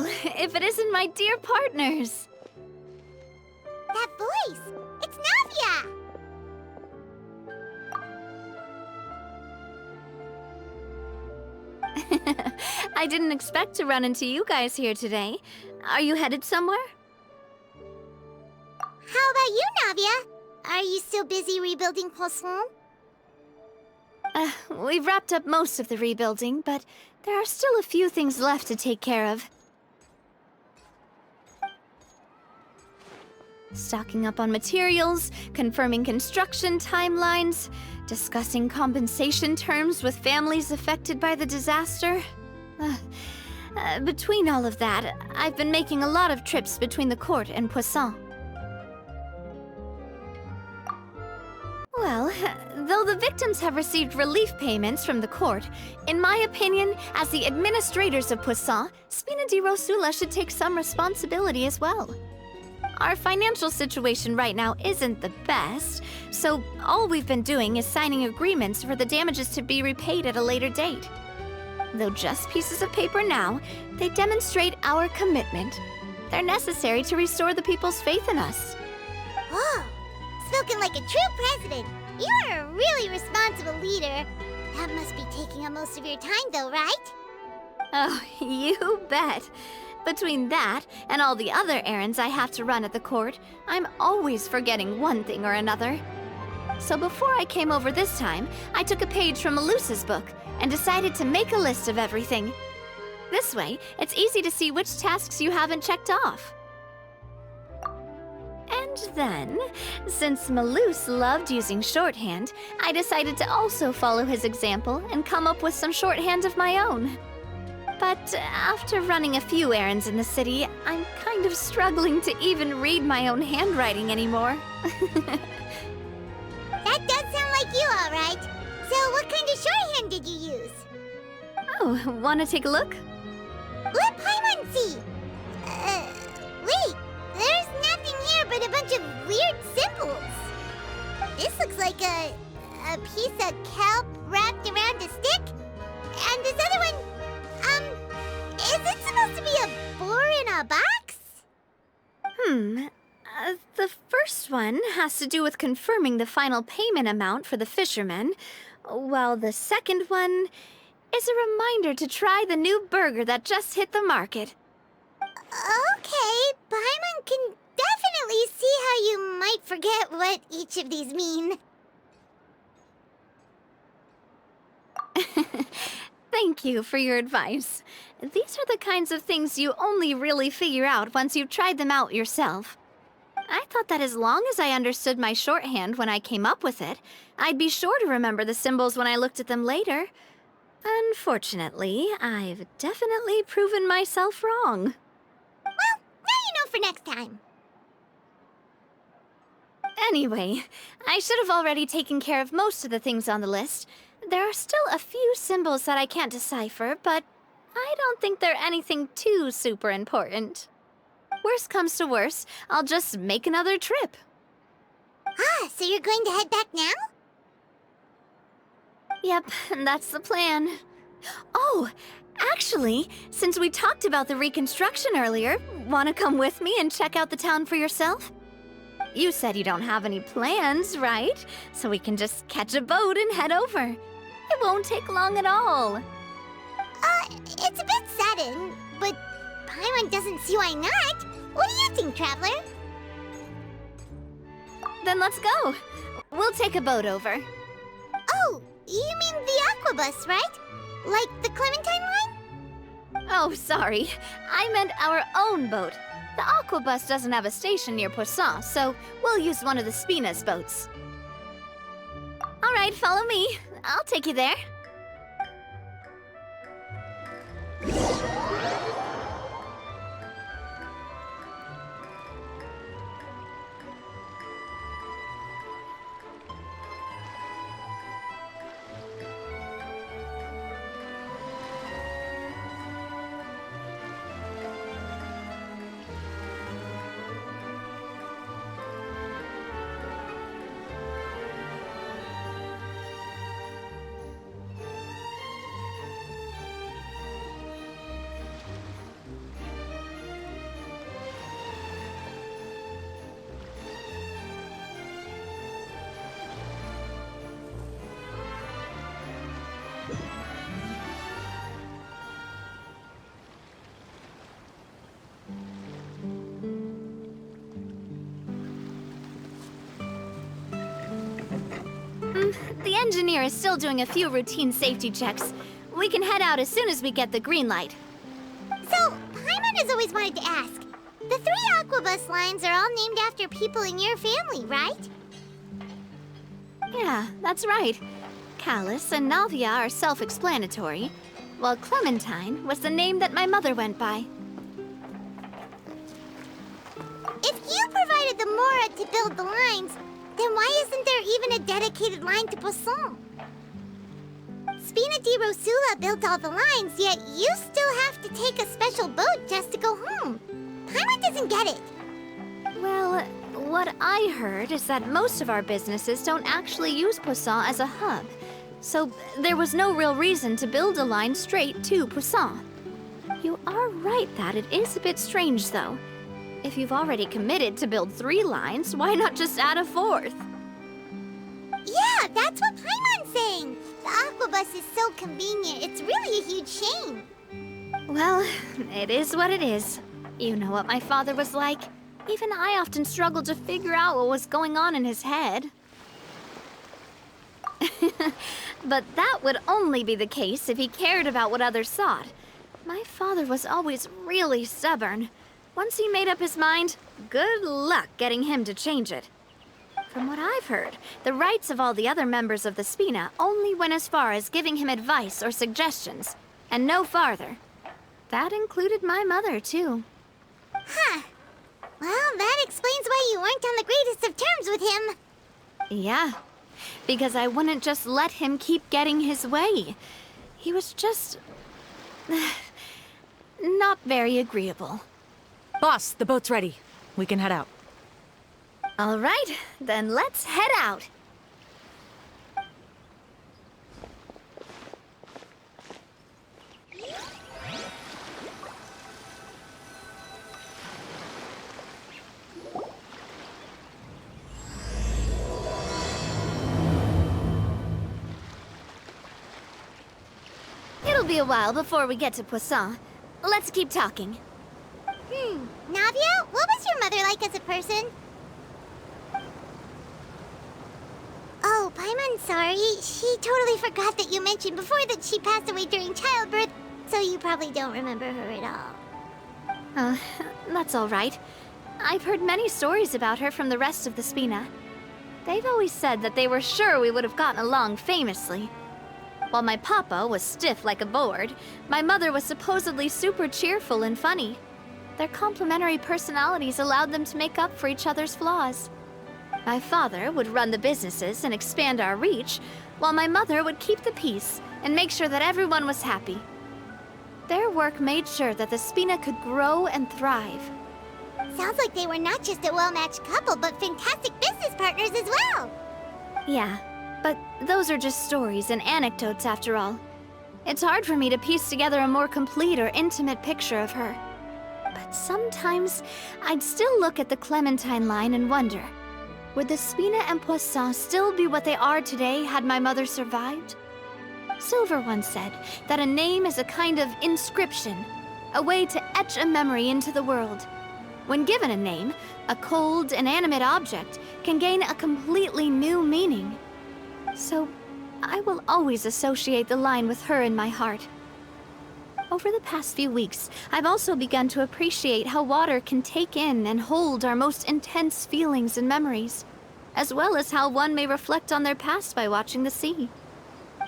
Well, if it isn't my dear partners. That voice! It's Navia! I didn't expect to run into you guys here today. Are you headed somewhere? How about you, Navia? Are you still busy rebuilding Poisson? We've wrapped up most of the rebuilding, but there are still a few things left to take care of. Stocking up on materials, confirming construction timelines, discussing compensation terms with families affected by the disaster. Between all of that, I've been making a lot of trips between the court and Poisson. Well, though the victims have received relief payments from the court, in my opinion, as the administrators of Poisson, Spina di Rosula should take some responsibility as well. Our financial situation right now isn't the best, so all we've been doing is signing agreements for the damages to be repaid at a later date. Though just pieces of paper now, they demonstrate our commitment. They're necessary to restore the people's faith in us. Whoa! Spoken like a true president! You're a really responsible leader. That must be taking up most of your time though, right? Oh, you bet. Between that and all the other errands I have to run at the court, I'm always forgetting one thing or another. So before I came over this time, I took a page from Melusa's book and decided to make a list of everything. This way, it's easy to see which tasks you haven't checked off. And then, since Melus loved using shorthand, I decided to also follow his example and come up with some shorthand of my own. But after running a few errands in the city, I'm kind of struggling to even read my own handwriting anymore. That does sound like you, all right. So what kind of shorthand did you use? Oh, wanna take a look? Let Paimon see! Wait, there's nothing here but a bunch of weird symbols. This looks like a piece of kelp wrapped around a stick. And this other one, is it supposed to be a boar in a box? The first one has to do with confirming the final payment amount for the fishermen, while the second one is a reminder to try the new burger that just hit the market. Okay, Paimon can definitely see how you might forget what each of these mean. Thank you for your advice. These are the kinds of things you only really figure out once you've tried them out yourself. I thought that as long as I understood my shorthand when I came up with it, I'd be sure to remember the symbols when I looked at them later. Unfortunately, I've definitely proven myself wrong. Well, now you know for next time. Anyway, I should have already taken care of most of the things on the list. There are still a few symbols that I can't decipher, but I don't think they're anything too super important. Worst comes to worst, I'll just make another trip. So you're going to head back now? Yep, that's the plan. Oh, actually, since we talked about the reconstruction earlier, wanna come with me and check out the town for yourself? You said you don't have any plans, right? So we can just catch a boat and head over. It won't take long at all. It's a bit sudden, but Paimon doesn't see why not. What do you think, Traveler? Then let's go. We'll take a boat over. Oh, you mean the Aquabus, right? Like the Clementine line? Oh, sorry. I meant our own boat. The Aquabus doesn't have a station near Poisson, so we'll use one of the Spina's boats. All right, follow me. I'll take you there. The engineer is still doing a few routine safety checks. We can head out as soon as we get the green light. So, Paimon has always wanted to ask. The 3 Aquabus lines are all named after people in your family, right? Yeah, that's right. Callus and Navia are self-explanatory, while Clementine was the name that my mother went by. If you provided the Mora to build the lines, then why isn't there even a dedicated line to Poisson? Spina di Rosula built all the lines, yet you still have to take a special boat just to go home. Paimon doesn't get it. Well, what I heard is that most of our businesses don't actually use Poisson as a hub, so there was no real reason to build a line straight to Poisson. You are right that it is a bit strange, though. If you've already committed to build 3 lines, why not just add a 4th? Yeah, that's what Paimon's saying. The Aquabus is so convenient, it's really a huge shame. Well, it is what it is. You know what my father was like. Even I often struggled to figure out what was going on in his head. But that would only be the case if he cared about what others thought. My father was always really stubborn. Once he made up his mind, good luck getting him to change it. From what I've heard, the rights of all the other members of the Spina only went as far as giving him advice or suggestions, and no farther. That included my mother, too. Huh. Well, that explains why you weren't on the greatest of terms with him. Yeah, because I wouldn't just let him keep getting his way. He was just... not very agreeable. Boss, the boat's ready. We can head out. All right, then let's head out. It'll be a while before we get to Poisson. Let's keep talking. Navia, what was your mother like as a person? Oh, Paimon, sorry. She totally forgot that you mentioned before that she passed away during childbirth, so you probably don't remember her at all. That's all right. I've heard many stories about her from the rest of the Spina. They've always said that they were sure we would have gotten along famously. While my papa was stiff like a board, my mother was supposedly super cheerful and funny. Their complementary personalities allowed them to make up for each other's flaws. My father would run the businesses and expand our reach, while my mother would keep the peace and make sure that everyone was happy. Their work made sure that the Spina could grow and thrive. Sounds like they were not just a well-matched couple, but fantastic business partners as well. Yeah, but those are just stories and anecdotes after all. It's hard for me to piece together a more complete or intimate picture of her. But sometimes, I'd still look at the Clementine line and wonder, would the Spina and Poisson still be what they are today had my mother survived? Silver once said that a name is a kind of inscription, a way to etch a memory into the world. When given a name, a cold, inanimate object can gain a completely new meaning. So, I will always associate the line with her in my heart. Over the past few weeks, I've also begun to appreciate how water can take in and hold our most intense feelings and memories, as well as how one may reflect on their past by watching the sea.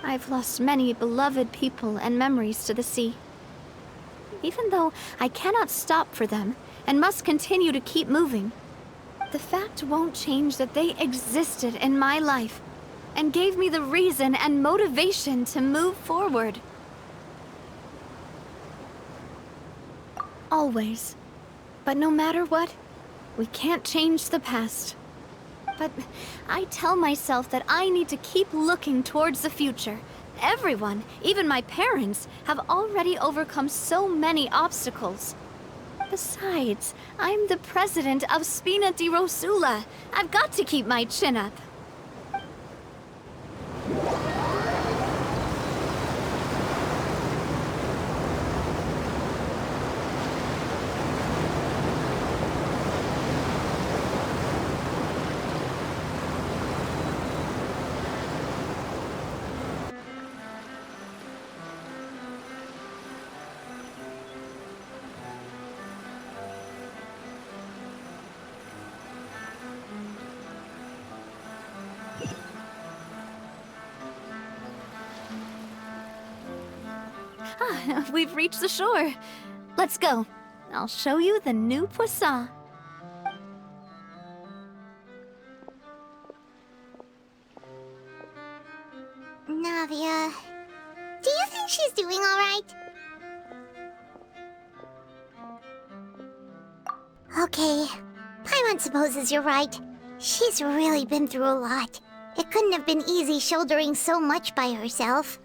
I've lost many beloved people and memories to the sea. Even though I cannot stop for them and must continue to keep moving, the fact won't change that they existed in my life and gave me the reason and motivation to move forward. Always. But no matter what, we can't change the past. But I tell myself that I need to keep looking towards the future. Everyone, even my parents, have already overcome so many obstacles. Besides, I'm the president of Spina di Rosula. I've got to keep my chin up. we've reached the shore. Let's go. I'll show you the new Poisson. Navia, do you think she's doing all right? Okay, Paimon supposes you're right. She's really been through a lot. It couldn't have been easy shouldering so much by herself.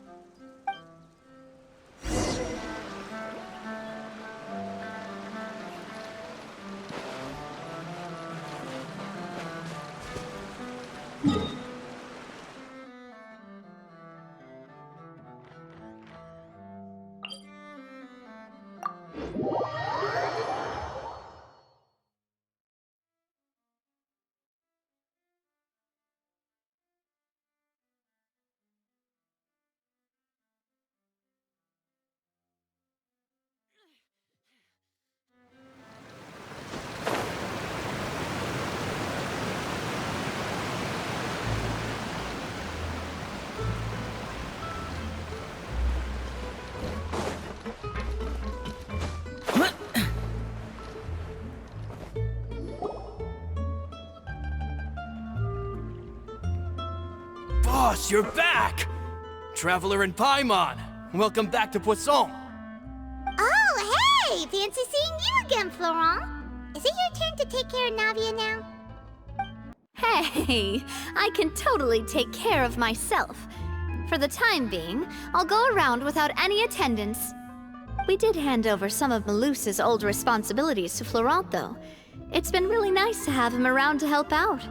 Boss, you're back! Traveler and Paimon, welcome back to Poisson. Oh, hey! Fancy seeing you again, Flora. Is it your turn to take care of Navia now? Hey, I can totally take care of myself. For the time being, I'll go around without any attendance. We did hand over some of Malus's old responsibilities to Florent, though. It's been really nice to have him around to help out.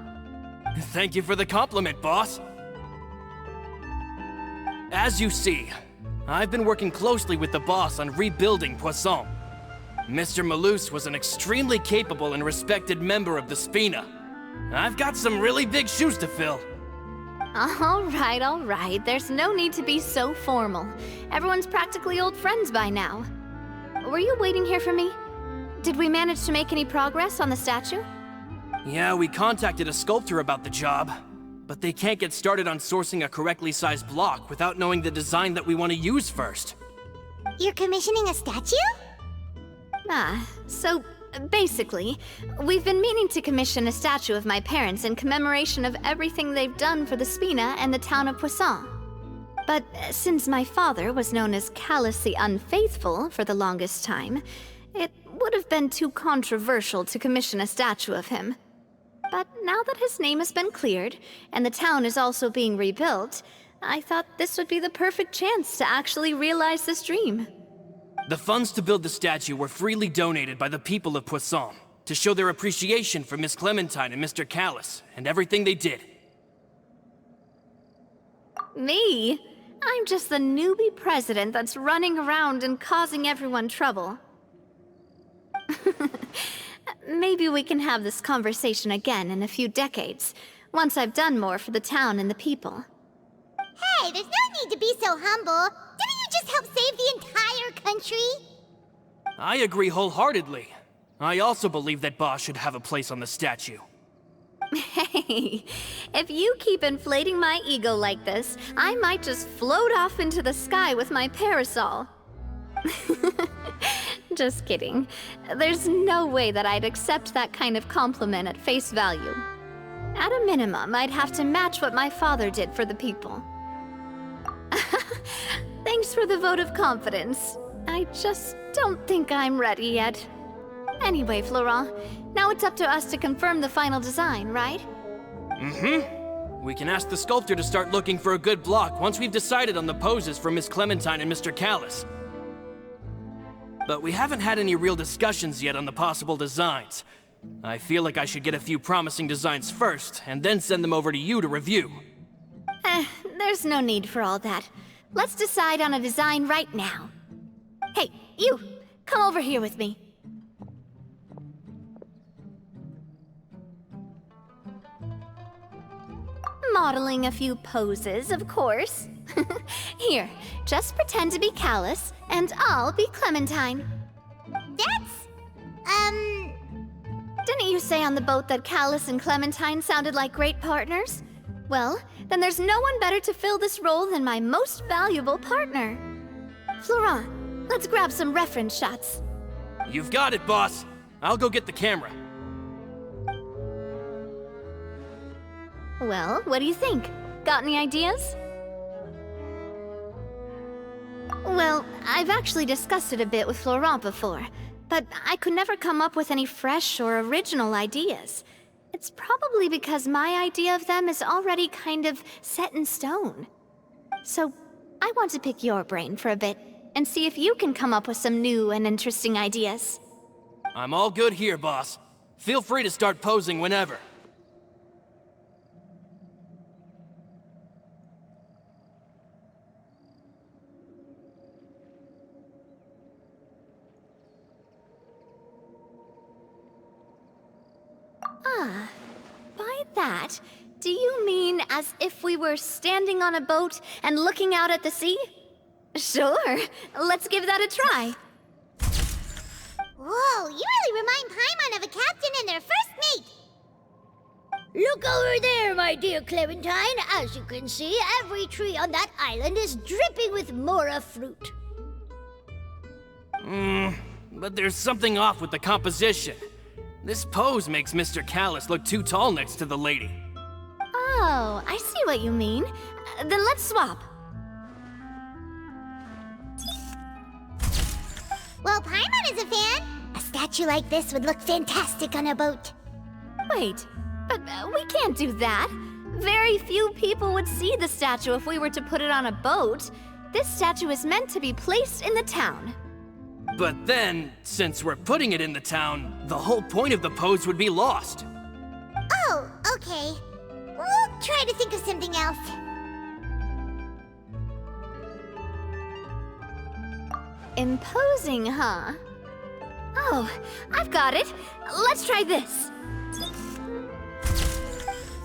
Thank you for the compliment, boss. As you see, I've been working closely with the boss on rebuilding Poisson. Mr. Malus was an extremely capable and respected member of the Spina. I've got some really big shoes to fill. All right. There's no need to be so formal. Everyone's practically old friends by now. Were you waiting here for me? Did we manage to make any progress on the statue? Yeah, we contacted a sculptor about the job, but they can't get started on sourcing a correctly sized block without knowing the design that we want to use first. You're commissioning a statue? So basically, we've been meaning to commission a statue of my parents in commemoration of everything they've done for the Spina and the town of Poisson. But since my father was known as callously unfaithful for the longest time, it would have been too controversial to commission a statue of him. But now that his name has been cleared, and the town is also being rebuilt, I thought this would be the perfect chance to actually realize this dream. The funds to build the statue were freely donated by the people of Poisson to show their appreciation for Miss Clementine and Mr. Callis and everything they did. Me? I'm just the newbie president that's running around and causing everyone trouble. Maybe we can have this conversation again in a few decades, once I've done more for the town and the people. Hey, there's no need to be so humble. Didn't you just help save the entire country? I agree wholeheartedly. I also believe that Boss should have a place on the statue. Hey, if you keep inflating my ego like this, I might just float off into the sky with my parasol. Just kidding. There's no way that I'd accept that kind of compliment at face value. At a minimum, I'd have to match what my father did for the people. Thanks for the vote of confidence. I just don't think I'm ready yet. Anyway, Flora, now it's up to us to confirm the final design, right? We can ask the sculptor to start looking for a good block once we've decided on the poses for Miss Clementine and Mr. Callis. But we haven't had any real discussions yet on the possible designs. I feel like I should get a few promising designs first, and then send them over to you to review. There's no need for all that. Let's decide on a design right now. Hey, you! Come over here with me. Modeling a few poses, of course. Here, just pretend to be Callis, and I'll be Clementine. Didn't you say on the boat that Callis and Clementine sounded like great partners? Well, then there's no one better to fill this role than my most valuable partner. Flora, let's grab some reference shots. You've got it, boss. I'll go get the camera. Well, what do you think? Got any ideas? Well, I've actually discussed it a bit with Flora before, but I could never come up with any fresh or original ideas. It's probably because my idea of them is already kind of set in stone. So, I want to pick your brain for a bit and see if you can come up with some new and interesting ideas. I'm all good here, boss. Feel free to start posing whenever. Ah, by that, do you mean as if we were standing on a boat and looking out at the sea? Sure, let's give that a try. Whoa, you really remind Paimon of a captain and their first mate! Look over there, my dear Clementine. As you can see, every tree on that island is dripping with mora fruit. But there's something off with the composition. This pose makes Mr. Callus look too tall next to the lady. Oh, I see what you mean. Then let's swap. Well, Paimon is a fan. A statue like this would look fantastic on a boat. Wait, but we can't do that. Very few people would see the statue if we were to put it on a boat. This statue is meant to be placed in the town. But then, since we're putting it in the town, the whole point of the pose would be lost. Oh, okay. We'll try to think of something else. Imposing, huh? Oh, I've got it. Let's try this.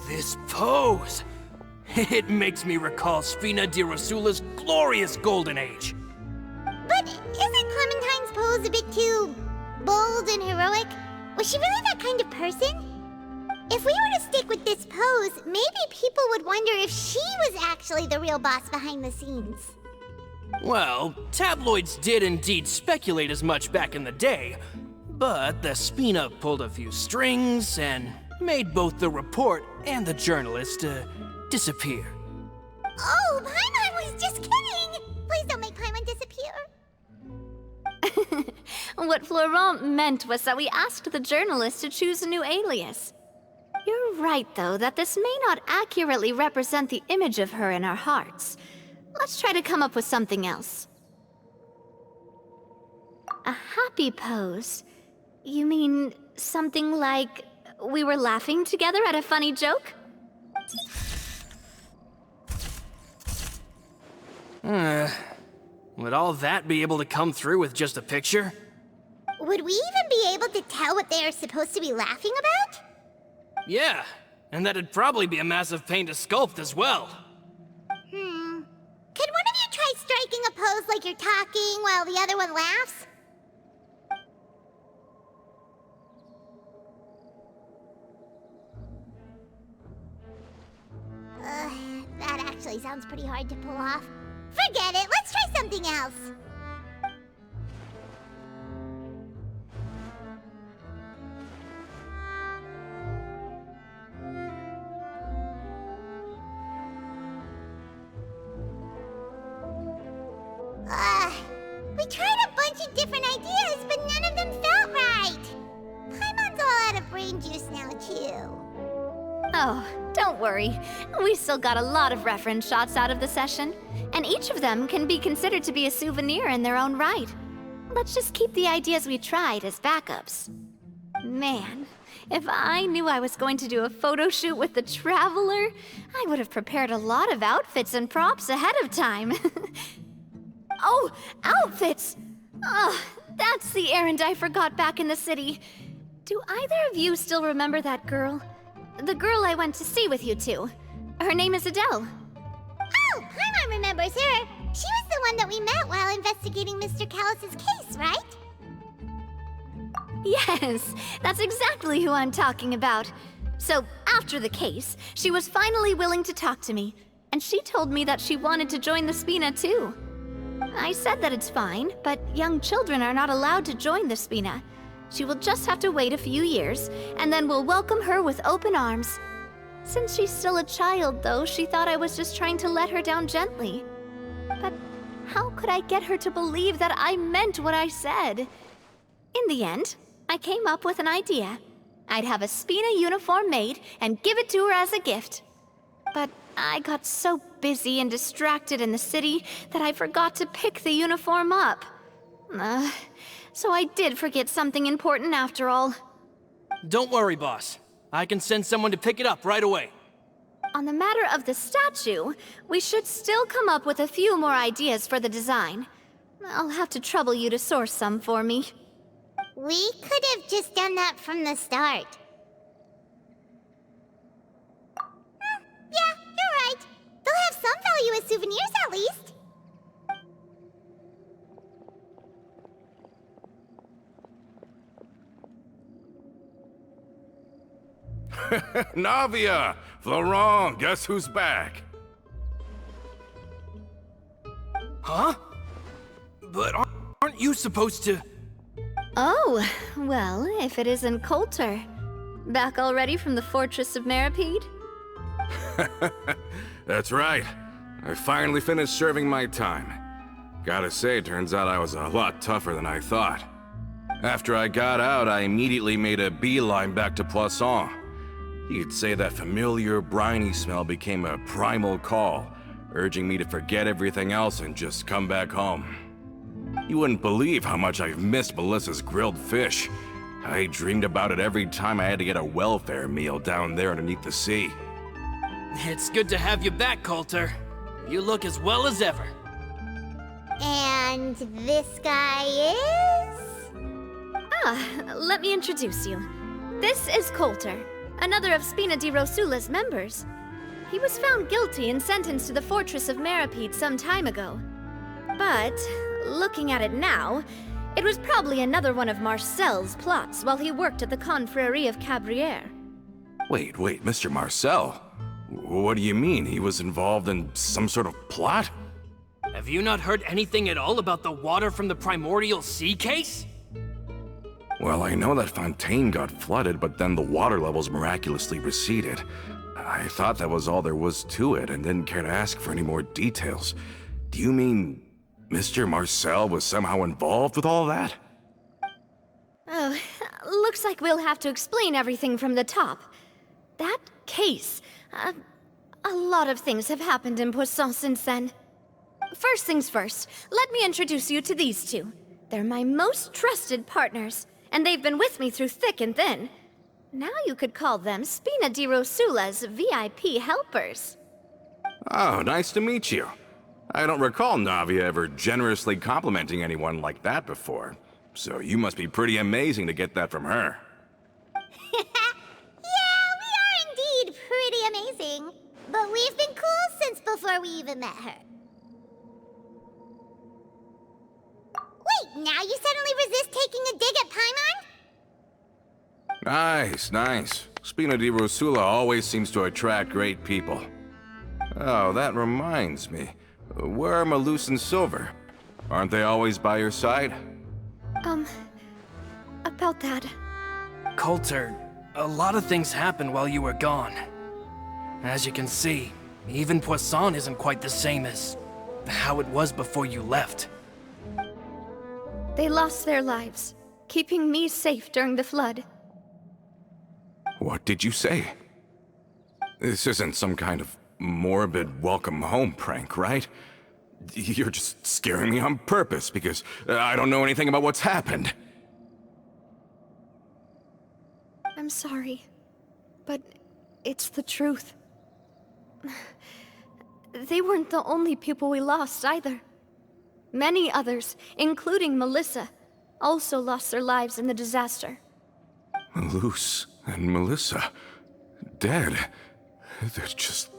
This pose! It makes me recall Spina di Rosula's glorious golden age. But isn't Clementine's pose a bit too bold and heroic? Was she really that kind of person? If we were to stick with this pose, maybe people would wonder if she was actually the real boss behind the scenes. Well, tabloids did indeed speculate as much back in the day, but the Spina pulled a few strings and made both the report and the journalist disappear. Oh, Paimon was just kidding! Please don't make Paimon disappear. What Florent meant was that we asked the journalist to choose a new alias. You're right, though, that this may not accurately represent the image of her in our hearts. Let's try to come up with something else. A happy pose? You mean something like we were laughing together at a funny joke? Would all that be able to come through with just a picture? Would we even be able to tell what they are supposed to be laughing about? Yeah, and that'd probably be a massive pain to sculpt as well. Could one of you try striking a pose like you're talking while the other one laughs? That actually sounds pretty hard to pull off. Forget it, let's try something else. We tried a bunch of different ideas, but none of them felt right. Paimon's all out of brain juice now, too. Oh, don't worry. We still got a lot of reference shots out of the session, and each of them can be considered to be a souvenir in their own right. Let's just keep the ideas we tried as backups. Man, if I knew I was going to do a photo shoot with the Traveler, I would have prepared a lot of outfits and props ahead of time. Oh, outfits! Oh, that's the errand I forgot back in the city. Do either of you still remember that girl? The girl I went to see with you two. Her name is Adele. Oh, Paimon remembers her. She was the one that we met while investigating Mr. Callus's case, right? Yes, that's exactly who I'm talking about. So, after the case, she was finally willing to talk to me, and she told me that she wanted to join the Spina too. I said that it's fine, but young children are not allowed to join the Spina. She will just have to wait a few years, and then we'll welcome her with open arms. Since she's still a child, though, she thought I was just trying to let her down gently. But how could I get her to believe that I meant what I said? In the end, I came up with an idea. I'd have a Spina uniform made and give it to her as a gift. But I got so busy and distracted in the city that I forgot to pick the uniform up. So I did forget something important after all. Don't worry, boss. I can send someone to pick it up right away. On the matter of the statue, we should still come up with a few more ideas for the design. I'll have to trouble you to source some for me. We could have just done that from the start. Yeah, you're right. They'll have some value as souvenirs at least. Navia! Florent, guess who's back? Huh? But aren't you supposed to... Oh, well, if it isn't Coulter. Back already from the Fortress of Meripede? That's right. I finally finished serving my time. Gotta say, turns out I was a lot tougher than I thought. After I got out, I immediately made a beeline back to Poisson. You'd say that familiar, briny smell became a primal call, urging me to forget everything else and just come back home. You wouldn't believe how much I've missed Melissa's grilled fish. I dreamed about it every time I had to get a welfare meal down there underneath the sea. It's good to have you back, Coulter. You look as well as ever. And this guy is? Let me introduce you. This is Coulter, another of Spina di Rosula's members. He was found guilty and sentenced to the Fortress of Meripede some time ago. But, looking at it now, it was probably another one of Marcel's plots while he worked at the Confrérie of Cabrières. Wait, Mr. Marcel? What do you mean? He was involved in some sort of plot? Have you not heard anything at all about the water from the primordial sea case? Well, I know that Fontaine got flooded, but then the water levels miraculously receded. I thought that was all there was to it and didn't care to ask for any more details. Do you mean Mr. Marcel was somehow involved with all that? Oh, looks like we'll have to explain everything from the top. That case, a lot of things have happened in Poisson since then. First things first, let me introduce you to these two. They're my most trusted partners, and they've been with me through thick and thin. Now you could call them Spina di Rosula's VIP helpers. Oh, nice to meet you. I don't recall Navia ever generously complimenting anyone like that before, so you must be pretty amazing to get that from her. Yeah, we are indeed pretty amazing. But we've been cool since before we even met her. Wait, now you suddenly resist taking a dig at Paimon? Nice. Spina di Rosula always seems to attract great people. Oh, that reminds me. Where are Malus and Silver? Aren't they always by your side? About that. Coulter, a lot of things happened while you were gone. As you can see, even Poisson isn't quite the same as how it was before you left. They lost their lives, keeping me safe during the flood. What did you say? This isn't some kind of morbid welcome home prank, right? You're just scaring me on purpose because I don't know anything about what's happened. I'm sorry, but it's the truth. They weren't the only people we lost either. Many others, including Melissa, also lost their lives in the disaster. Malus and Melissa, dead. They're just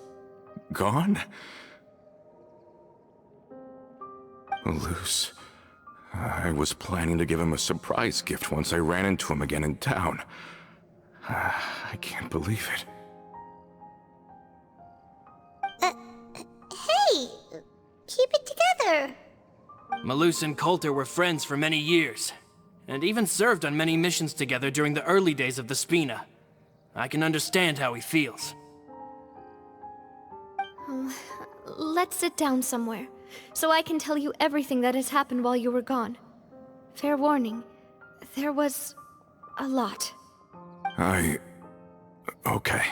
gone? Malus, I was planning to give him a surprise gift once I ran into him again in town. I can't believe it. Hey, keep it together. Malus and Coulter were friends for many years, and even served on many missions together during the early days of the Spina. I can understand how he feels. Let's sit down somewhere, so I can tell you everything that has happened while you were gone. Fair warning, there was a lot. Okay.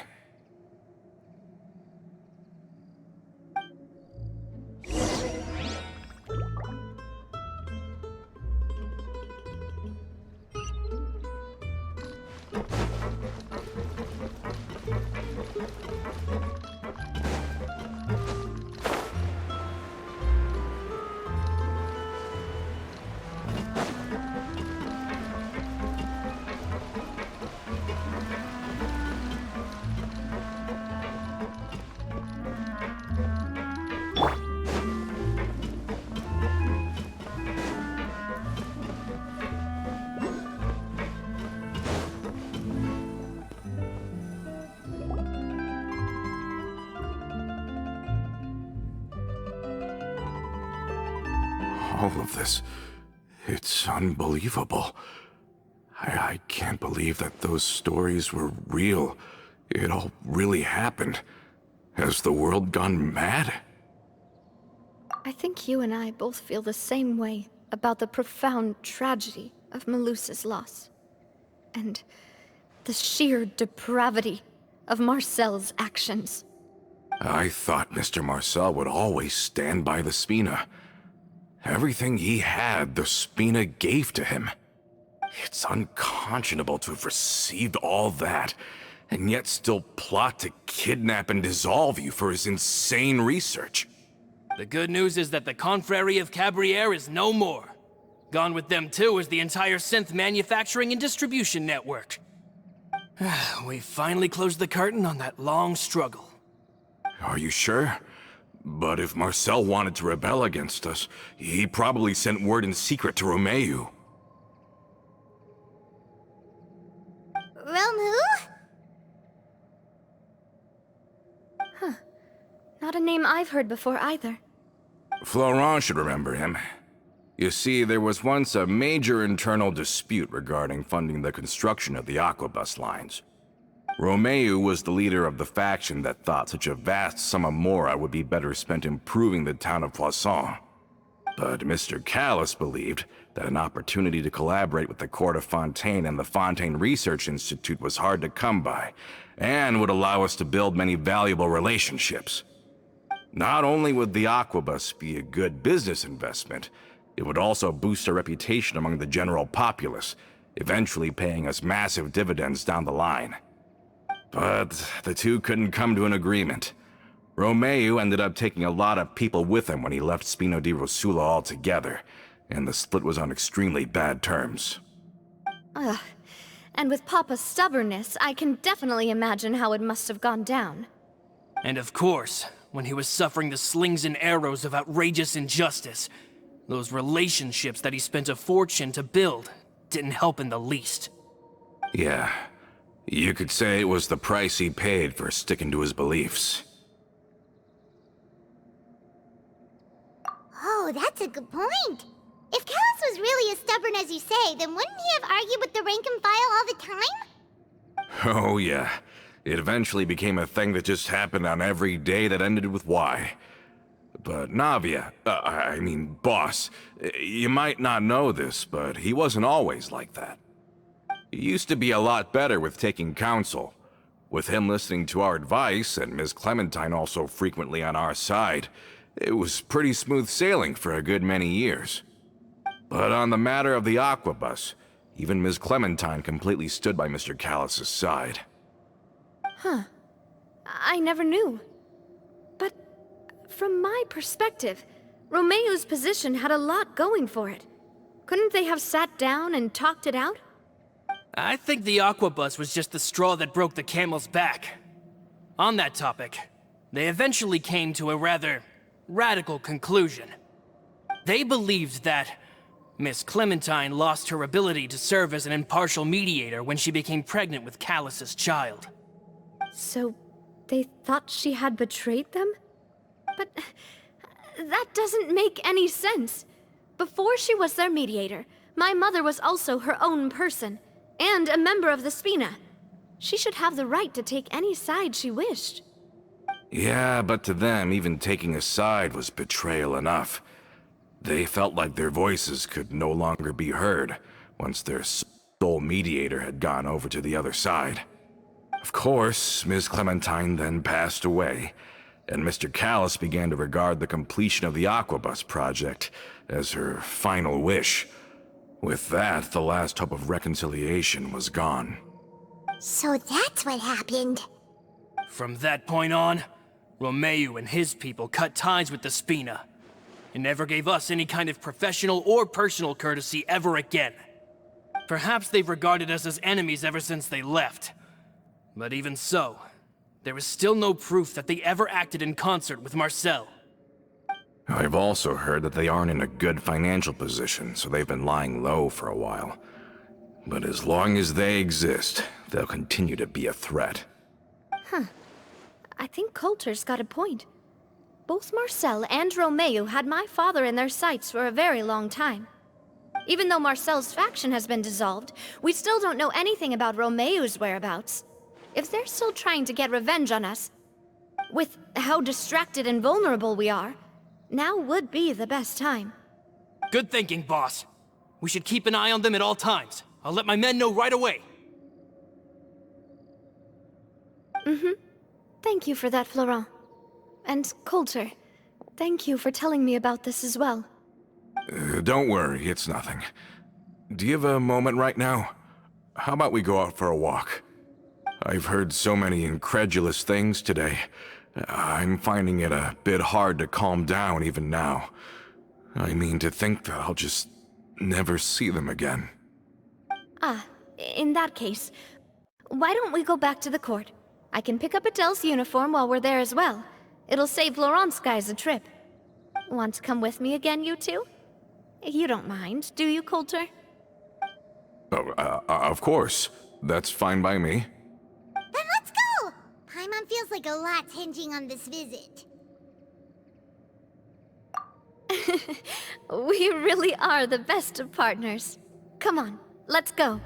All of this, it's unbelievable. I can't believe that those stories were real. It all really happened. Has the world gone mad? I think you and I both feel the same way about the profound tragedy of Malus's loss. And the sheer depravity of Marcel's actions. I thought Mr. Marcel would always stand by the Spina. Everything he had, the Spina gave to him. It's unconscionable to have received all that, and yet still plot to kidnap and dissolve you for his insane research. The good news is that the Confrérie of Cabriere is no more. Gone with them too is the entire synth manufacturing and distribution network. We finally closed the curtain on that long struggle. Are you sure? But if Marcel wanted to rebel against us, he probably sent word in secret to Romeu. Romu? Not a name I've heard before either. Flora should remember him. You see, there was once a major internal dispute regarding funding the construction of the Aquabus lines. Romeu was the leader of the faction that thought such a vast sum of mora would be better spent improving the town of Poisson. But Mr. Callis believed that an opportunity to collaborate with the Court of Fontaine and the Fontaine Research Institute was hard to come by, and would allow us to build many valuable relationships. Not only would the Aquabus be a good business investment, it would also boost our reputation among the general populace, eventually paying us massive dividends down the line. But the two couldn't come to an agreement. Romeu ended up taking a lot of people with him when he left Spina di Rosula altogether, and the split was on extremely bad terms. And with Papa's stubbornness, I can definitely imagine how it must have gone down. And of course, when he was suffering the slings and arrows of outrageous injustice, those relationships that he spent a fortune to build didn't help in the least. Yeah, you could say it was the price he paid for sticking to his beliefs. Oh, that's a good point. If Callis was really as stubborn as you say, then wouldn't he have argued with the rank and file all the time? Oh yeah, it eventually became a thing that just happened on every day that ended with Y. But Navia, boss, you might not know this, but he wasn't always like that. He used to be a lot better with taking counsel. With him listening to our advice, and Ms. Clementine also frequently on our side, it was pretty smooth sailing for a good many years. But on the matter of the Aquabus, even Ms. Clementine completely stood by Mr. Callis' side. I never knew. But from my perspective, Romeu's position had a lot going for it. Couldn't they have sat down and talked it out? I think the Aquabus was just the straw that broke the camel's back. On that topic, they eventually came to a rather radical conclusion. They believed that Miss Clementine lost her ability to serve as an impartial mediator when she became pregnant with Callus's child. So, they thought she had betrayed them? But that doesn't make any sense. Before she was their mediator, my mother was also her own person, and a member of the Spina. She should have the right to take any side she wished. Yeah, but to them, even taking a side was betrayal enough. They felt like their voices could no longer be heard once their sole mediator had gone over to the other side. Of course, Ms. Clementine then passed away, and Mr. Callis began to regard the completion of the Aquabus project as her final wish. With that, the last hope of reconciliation was gone. So that's what happened. From that point on, Romeo and his people cut ties with the Spina, and never gave us any kind of professional or personal courtesy ever again. Perhaps they've regarded us as enemies ever since they left. But even so, there is still no proof that they ever acted in concert with Marcel. I've also heard that they aren't in a good financial position, so they've been lying low for a while. But as long as they exist, they'll continue to be a threat. I think Coulter's got a point. Both Marcel and Romeo had my father in their sights for a very long time. Even though Marcel's faction has been dissolved, we still don't know anything about Romeo's whereabouts. If they're still trying to get revenge on us, with how distracted and vulnerable we are, now would be the best time. Good thinking, boss. We should keep an eye on them at all times. I'll let my men know right away. Thank you for that, Flora. And Coulter, thank you for telling me about this as well. Don't worry, it's nothing. Do you have a moment right now? How about we go out for a walk? I've heard so many incredulous things today. I'm finding it a bit hard to calm down even now. I mean, to think that I'll just never see them again. In that case, why don't we go back to the court? I can pick up Adele's uniform while we're there as well. It'll save Laurent's guys a trip. Want to come with me again, you two? You don't mind, do you, Coulter? Oh, of course. That's fine by me. Then let's go! Paimon feels like a lot's hinging on this visit. We really are the best of partners. Come on, let's go.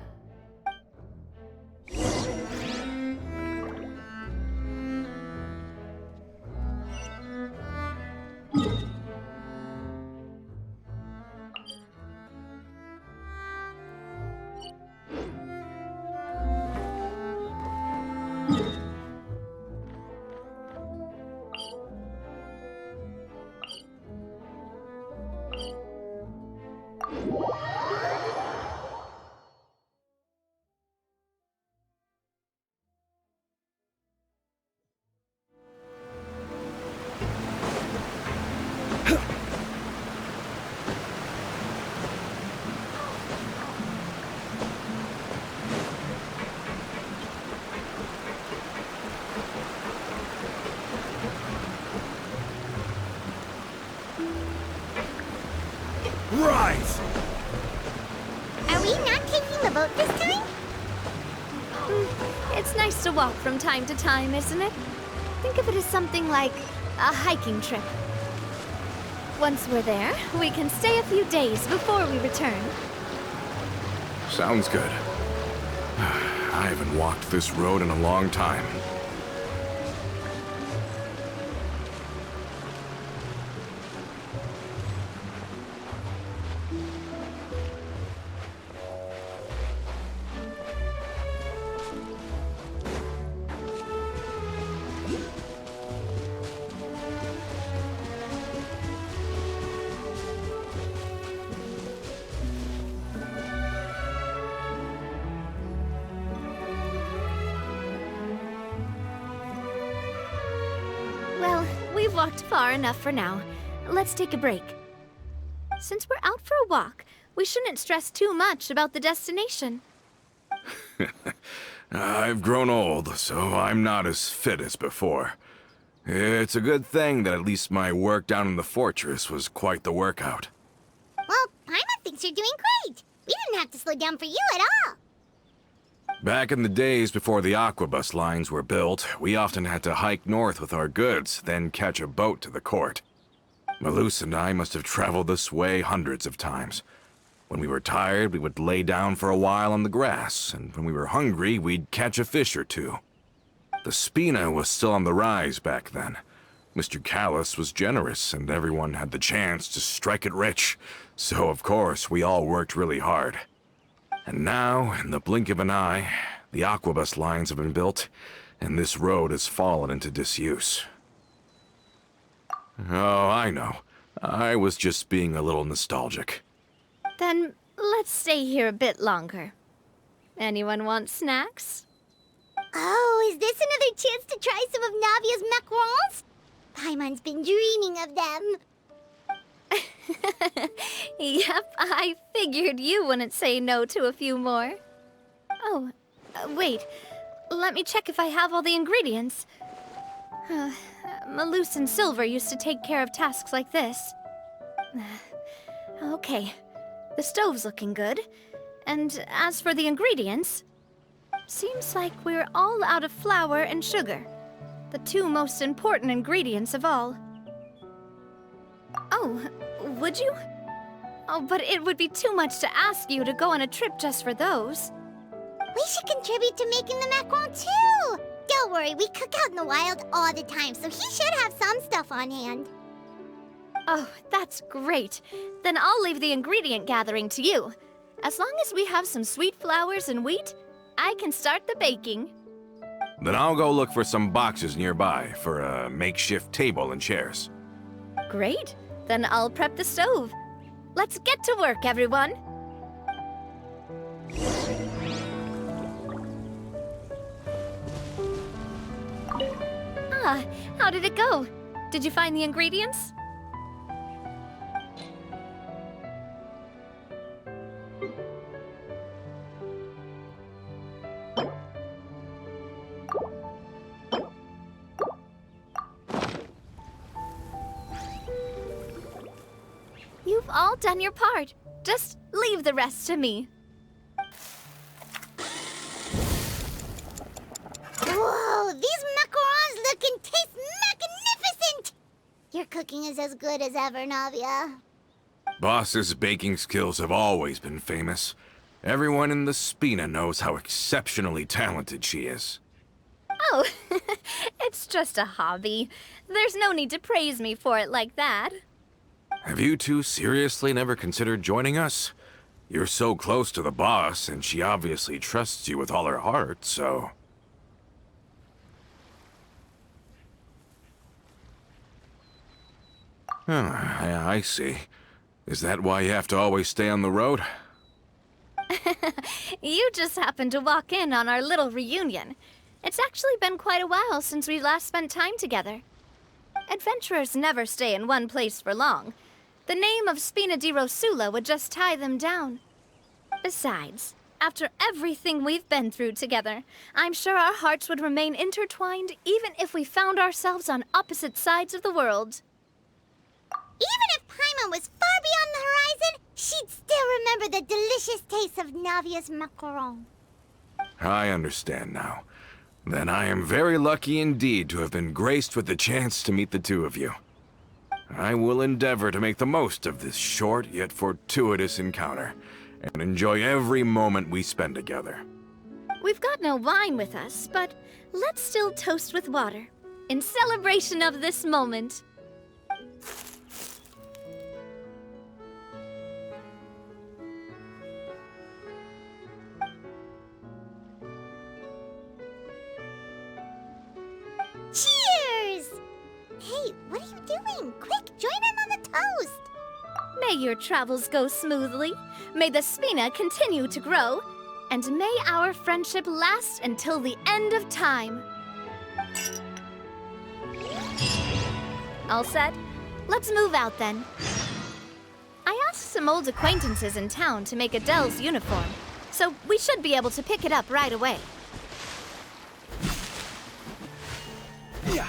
Right! Are we not taking the boat this time? It's nice to walk from time to time, isn't it? Think of it as something like a hiking trip. Once we're there, we can stay a few days before we return. Sounds good. I haven't walked this road in a long time. Well, we've walked far enough for now. Let's take a break. Since we're out for a walk, we shouldn't stress too much about the destination. I've grown old, so I'm not as fit as before. It's a good thing that at least my work down in the fortress was quite the workout. Well, Paimon thinks you're doing great. We didn't have to slow down for you at all. Back in the days before the Aquabus lines were built, we often had to hike north with our goods, then catch a boat to the court. Malus and I must have traveled this way hundreds of times. When we were tired, we would lay down for a while on the grass, and when we were hungry, we'd catch a fish or two. The Spina was still on the rise back then. Mr. Callus was generous, and everyone had the chance to strike it rich. So, of course, we all worked really hard. And now, in the blink of an eye, the aquabus lines have been built, and this road has fallen into disuse. Oh, I know. I was just being a little nostalgic. Then let's stay here a bit longer. Anyone want snacks? Oh, is this another chance to try some of Navia's macarons? Paimon's been dreaming of them. Yep, I figured you wouldn't say no to a few more. Oh, wait. Let me check if I have all the ingredients. Malus and Silver used to take care of tasks like this. Okay, the stove's looking good. And as for the ingredients, seems like we're all out of flour and sugar, the two most important ingredients of all. Oh, would you? Oh, but it would be too much to ask you to go on a trip just for those. We should contribute to making the macaron too! Don't worry, we cook out in the wild all the time, so he should have some stuff on hand. Oh, that's great. Then I'll leave the ingredient gathering to you. As long as we have some sweet flowers and wheat, I can start the baking. Then I'll go look for some boxes nearby for a makeshift table and chairs. Great. Then I'll prep the stove. Let's get to work, everyone. Ah, how did it go? Did you find the ingredients? You've all done your part. Just leave the rest to me. Whoa, these macarons look and taste magnificent! Your cooking is as good as ever, Navia. Boss's baking skills have always been famous. Everyone in the Spina knows how exceptionally talented she is. Oh, it's just a hobby. There's no need to praise me for it like that. Have you two seriously never considered joining us? You're so close to the boss, and she obviously trusts you with all her heart, so... I see. Is that why you have to always stay on the road? You just happened to walk in on our little reunion. It's actually been quite a while since we last spent time together. Adventurers never stay in one place for long. The name of Spina di Rosula would just tie them down. Besides, after everything we've been through together, I'm sure our hearts would remain intertwined even if we found ourselves on opposite sides of the world. Even if Paimon was far beyond the horizon, she'd still remember the delicious taste of Navia's macaron. I understand now. Then I am very lucky indeed to have been graced with the chance to meet the two of you. I will endeavor to make the most of this short yet fortuitous encounter, and enjoy every moment we spend together. We've got no wine with us, but let's still toast with water, in celebration of this moment. Cheers! Hey, what are you doing? Quick, join in on the toast! May your travels go smoothly, may the Spina continue to grow, and may our friendship last until the end of time. All set? Let's move out then. I asked some old acquaintances in town to make Adele's uniform, so we should be able to pick it up right away. Yeah.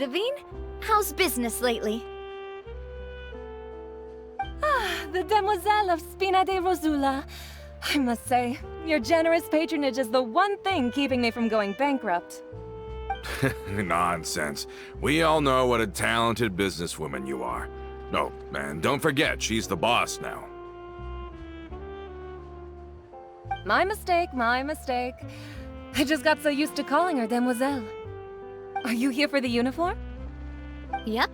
Ludovine. How's business lately? The Demoiselle of Spina de Rosula. I must say, your generous patronage is the one thing keeping me from going bankrupt. Nonsense. We all know what a talented businesswoman you are. Oh, and don't forget, she's the boss now. My mistake, my mistake. I just got so used to calling her Demoiselle. Are you here for the uniform? Yep.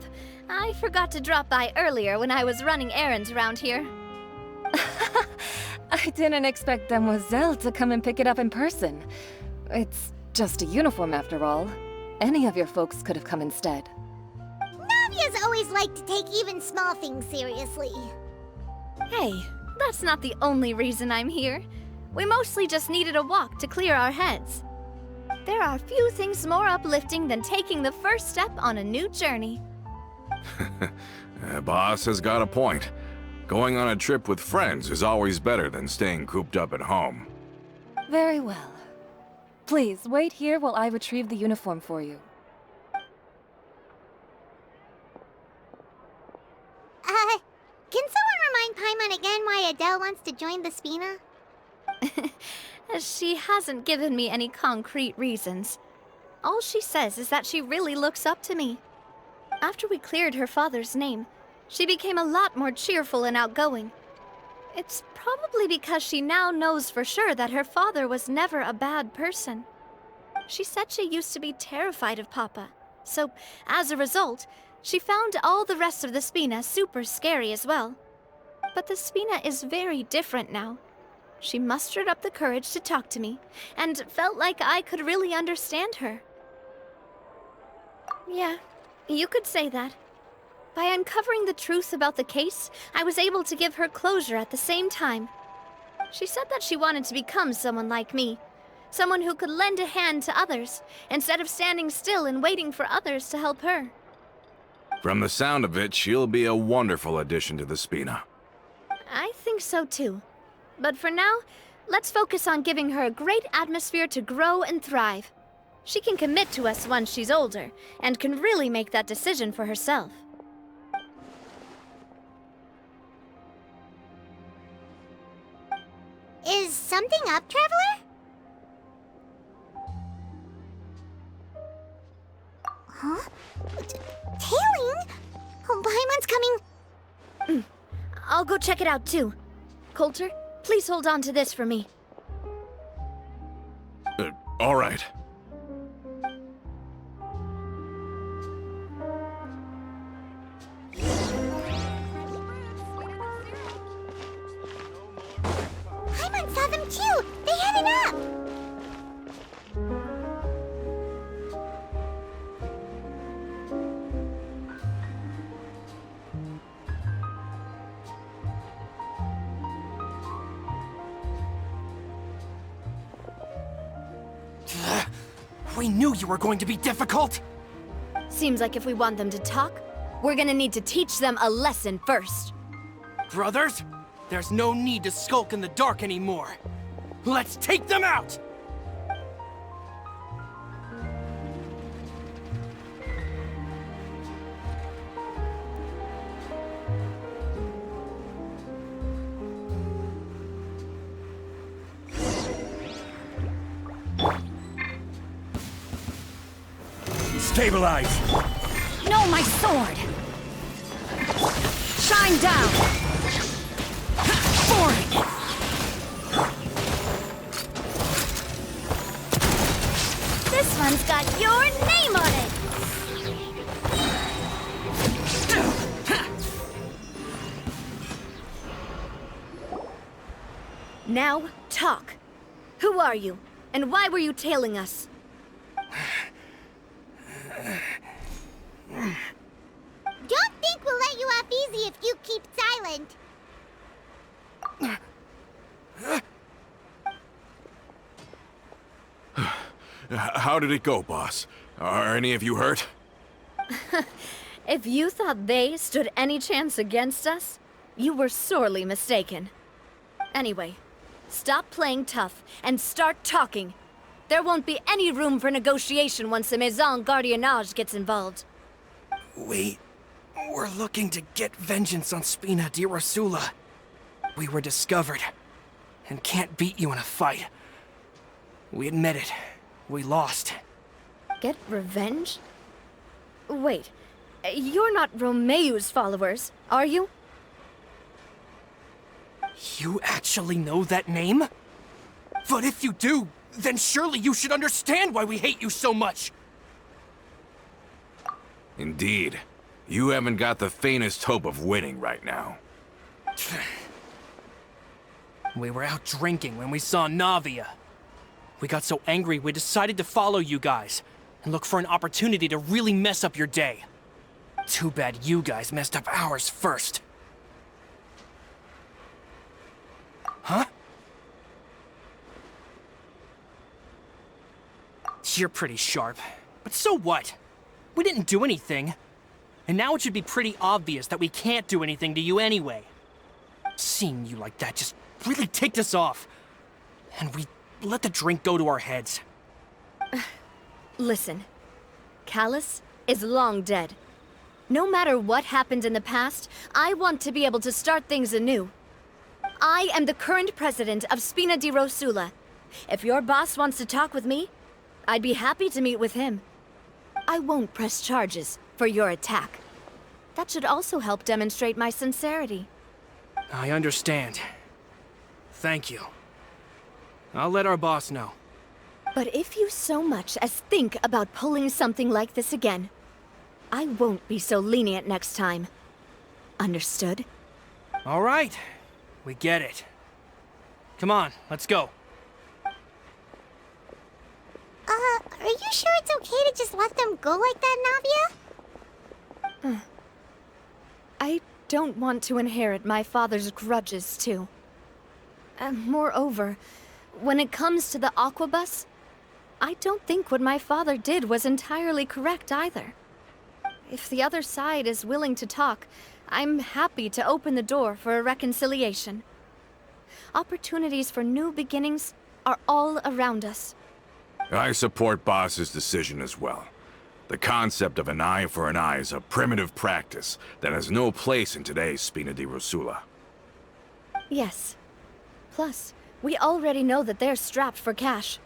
I forgot to drop by earlier when I was running errands around here. I didn't expect Demoiselle to come and pick it up in person. It's just a uniform after all. Any of your folks could have come instead. Navia's always liked to take even small things seriously. Hey, that's not the only reason I'm here. We mostly just needed a walk to clear our heads. There are few things more uplifting than taking the first step on a new journey. Boss has got a point. Going on a trip with friends is always better than staying cooped up at home. Very well. Please, wait here while I retrieve the uniform for you. Can someone remind Paimon again why Adele wants to join the Spina? She hasn't given me any concrete reasons. All she says is that she really looks up to me. After we cleared her father's name, she became a lot more cheerful and outgoing. It's probably because she now knows for sure that her father was never a bad person. She said she used to be terrified of Papa, so as a result, she found all the rest of the Spina super scary as well. But the Spina is very different now. She mustered up the courage to talk to me, and felt like I could really understand her. Yeah, you could say that. By uncovering the truth about the case, I was able to give her closure at the same time. She said that she wanted to become someone like me. Someone who could lend a hand to others, instead of standing still and waiting for others to help her. From the sound of it, she'll be a wonderful addition to the Spina. I think so too. But for now, let's focus on giving her a great atmosphere to grow and thrive. She can commit to us once she's older, and can really make that decision for herself. Is something up, Traveler? Huh? Tailing? Oh, Paimon's coming. I'll go check it out too. Coulter, please hold on to this for me. All right. Paimon saw them too! They headed up! We knew you were going to be difficult! Seems like if we want them to talk, we're gonna need to teach them a lesson first. Brothers, there's no need to skulk in the dark anymore. Let's take them out! Stabilize! No, my sword! Shine down! Forward! This one's got your name on it! Now, talk. Who are you? And why were you tailing us? Don't think we'll let you off easy if you keep silent. How did it go, boss? Are any of you hurt? If you thought they stood any chance against us, you were sorely mistaken. Anyway, stop playing tough and start talking. There won't be any room for negotiation once the Maison Gardiennage gets involved. We're looking to get vengeance on Spina di Rosula. We were discovered, and can't beat you in a fight. We admit it. We lost. Get revenge? Wait, you're not Romeu's followers, are you? You actually know that name? But if you do, then surely you should understand why we hate you so much! Indeed. You haven't got the faintest hope of winning right now. We were out drinking when we saw Navia. We got so angry we decided to follow you guys and look for an opportunity to really mess up your day. Too bad you guys messed up ours first. Huh? You're pretty sharp, but so what? We didn't do anything. And now it should be pretty obvious that we can't do anything to you anyway. Seeing you like that just really ticked us off. And we let the drink go to our heads. Listen, Callus is long dead. No matter what happened in the past, I want to be able to start things anew. I am the current president of Spina di Rosula. If your boss wants to talk with me, I'd be happy to meet with him. I won't press charges for your attack. That should also help demonstrate my sincerity. I understand. Thank you. I'll let our boss know. But if you so much as think about pulling something like this again, I won't be so lenient next time. Understood? All right. We get it. Come on, let's go. Are you sure it's okay to just let them go like that, Navia? I don't want to inherit my father's grudges, too. Moreover, when it comes to the Aquabus, I don't think what my father did was entirely correct either. If the other side is willing to talk, I'm happy to open the door for a reconciliation. Opportunities for new beginnings are all around us. I support Boss's decision as well. The concept of an eye for an eye is a primitive practice that has no place in today's Spina di Rosula. Yes. Plus, we already know that they're strapped for cash.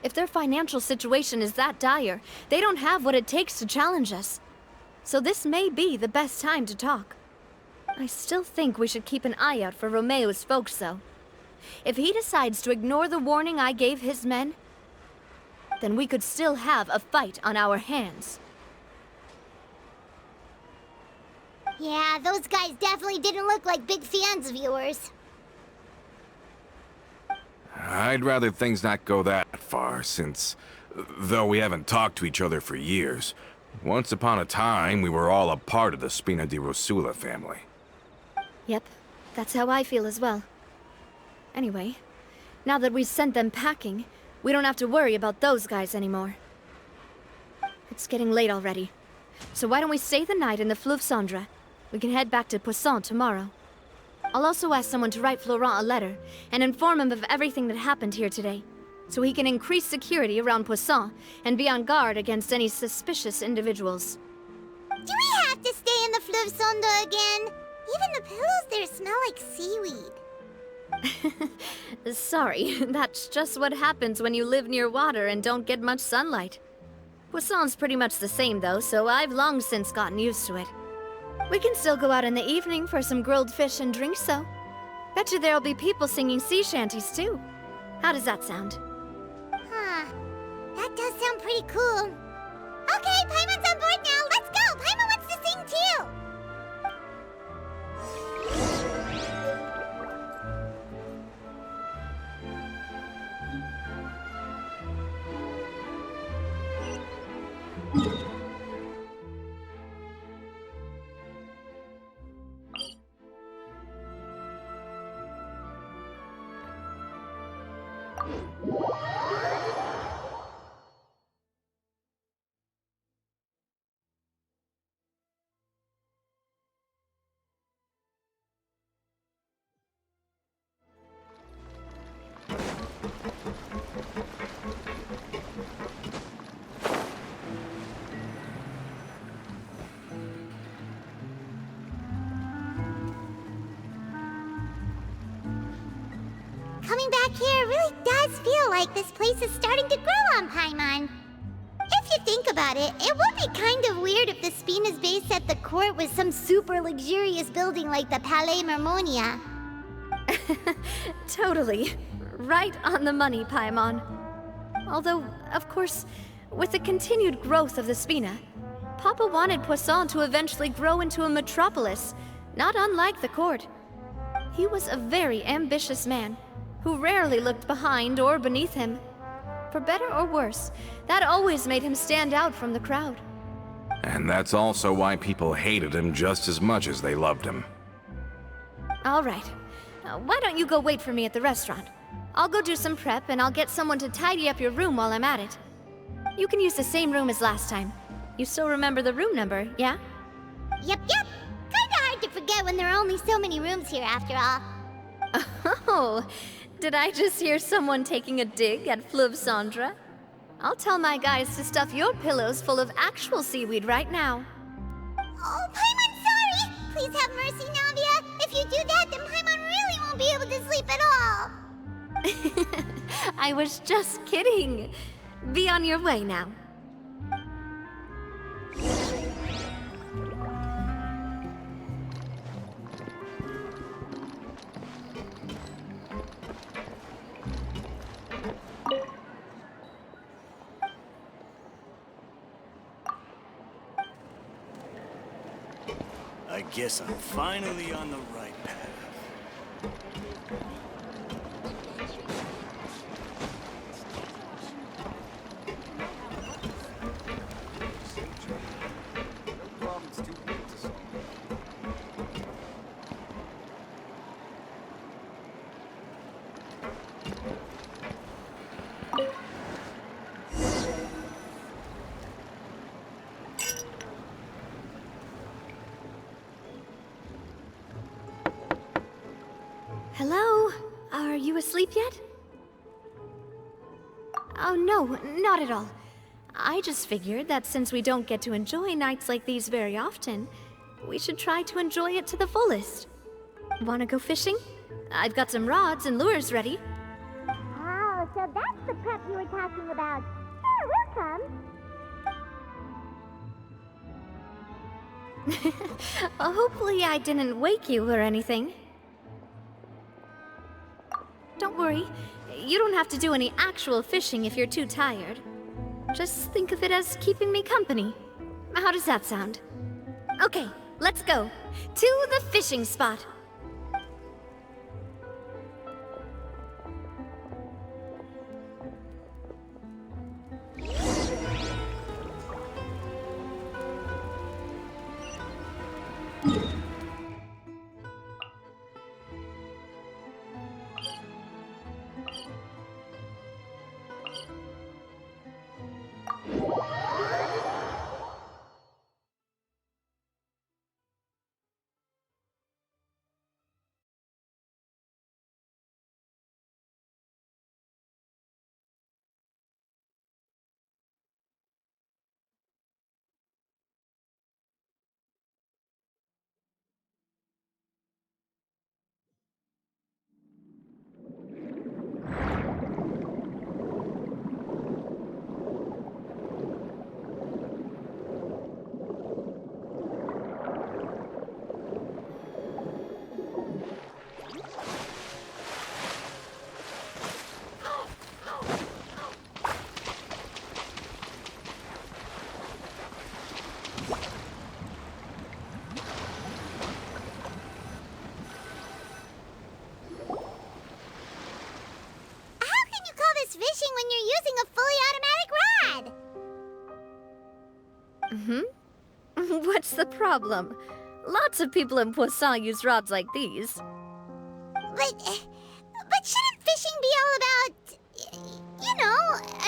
If their financial situation is that dire, they don't have what it takes to challenge us. So this may be the best time to talk. I still think we should keep an eye out for Romeu's folks, though. If he decides to ignore the warning I gave his men, then we could still have a fight on our hands. Yeah, those guys definitely didn't look like big fans of yours. I'd rather things not go that far, since, though we haven't talked to each other for years, once upon a time we were all a part of the Spina di Rosula family. Yep, that's how I feel as well. Anyway, now that we've sent them packing, we don't have to worry about those guys anymore. It's getting late already, so why don't we stay the night in the Fleuve Cendre? We can head back to Poisson tomorrow. I'll also ask someone to write Flora a letter and inform him of everything that happened here today, so he can increase security around Poisson and be on guard against any suspicious individuals. Do we have to stay in the Fleuve Cendre again? Even the pillows there smell like seaweed. Sorry, that's just what happens when you live near water and don't get much sunlight. Poisson's pretty much the same though, so I've long since gotten used to it. We can still go out in the evening for some grilled fish and drinks though. Bet you there'll be people singing sea shanties too. How does that sound? Huh. That does sound pretty cool. Okay, Paimon's on board now. Let's go! Paimon wants to sing too! coming back here really does feel like this place is starting to grow on Paimon. If you think about it, it would be kind of weird if the Spina's base at the court was some super luxurious building like the Palais Mermonia. Totally. Right on the money, Paimon. Although, of course, with the continued growth of the Spina, Papa wanted Poisson to eventually grow into a metropolis, not unlike the court. He was a very ambitious man, who rarely looked behind or beneath him. For better or worse, that always made him stand out from the crowd. And that's also why people hated him just as much as they loved him. All right. Why don't you go wait for me at the restaurant? I'll go do some prep, and I'll get someone to tidy up your room while I'm at it. You can use the same room as last time. You still remember the room number, yeah? Yep. Kinda hard to forget when there are only so many rooms here after all. Oh, did I just hear someone taking a dig at Fleuve Cendre? I'll tell my guys to stuff your pillows full of actual seaweed right now. Oh, Paimon, sorry! Please have mercy, Navia. If you do that, then Paimon really won't be able to sleep at all. I was just kidding. Be on your way now. I guess I'm finally on the right path. Hello? Are you asleep yet? Oh no, not at all. I just figured that since we don't get to enjoy nights like these very often, we should try to enjoy it to the fullest. Wanna go fishing? I've got some rods and lures ready. Oh, so that's the prep you were talking about. Sure, we'll come. Hopefully I didn't wake you or anything. Don't worry, you don't have to do any actual fishing if you're too tired. Just think of it as keeping me company. How does that sound? Okay, let's go. To the fishing spot. Fishing when you're using a fully automatic rod. What's the problem? Lots of people in Poisson use rods like these. But shouldn't fishing be all about,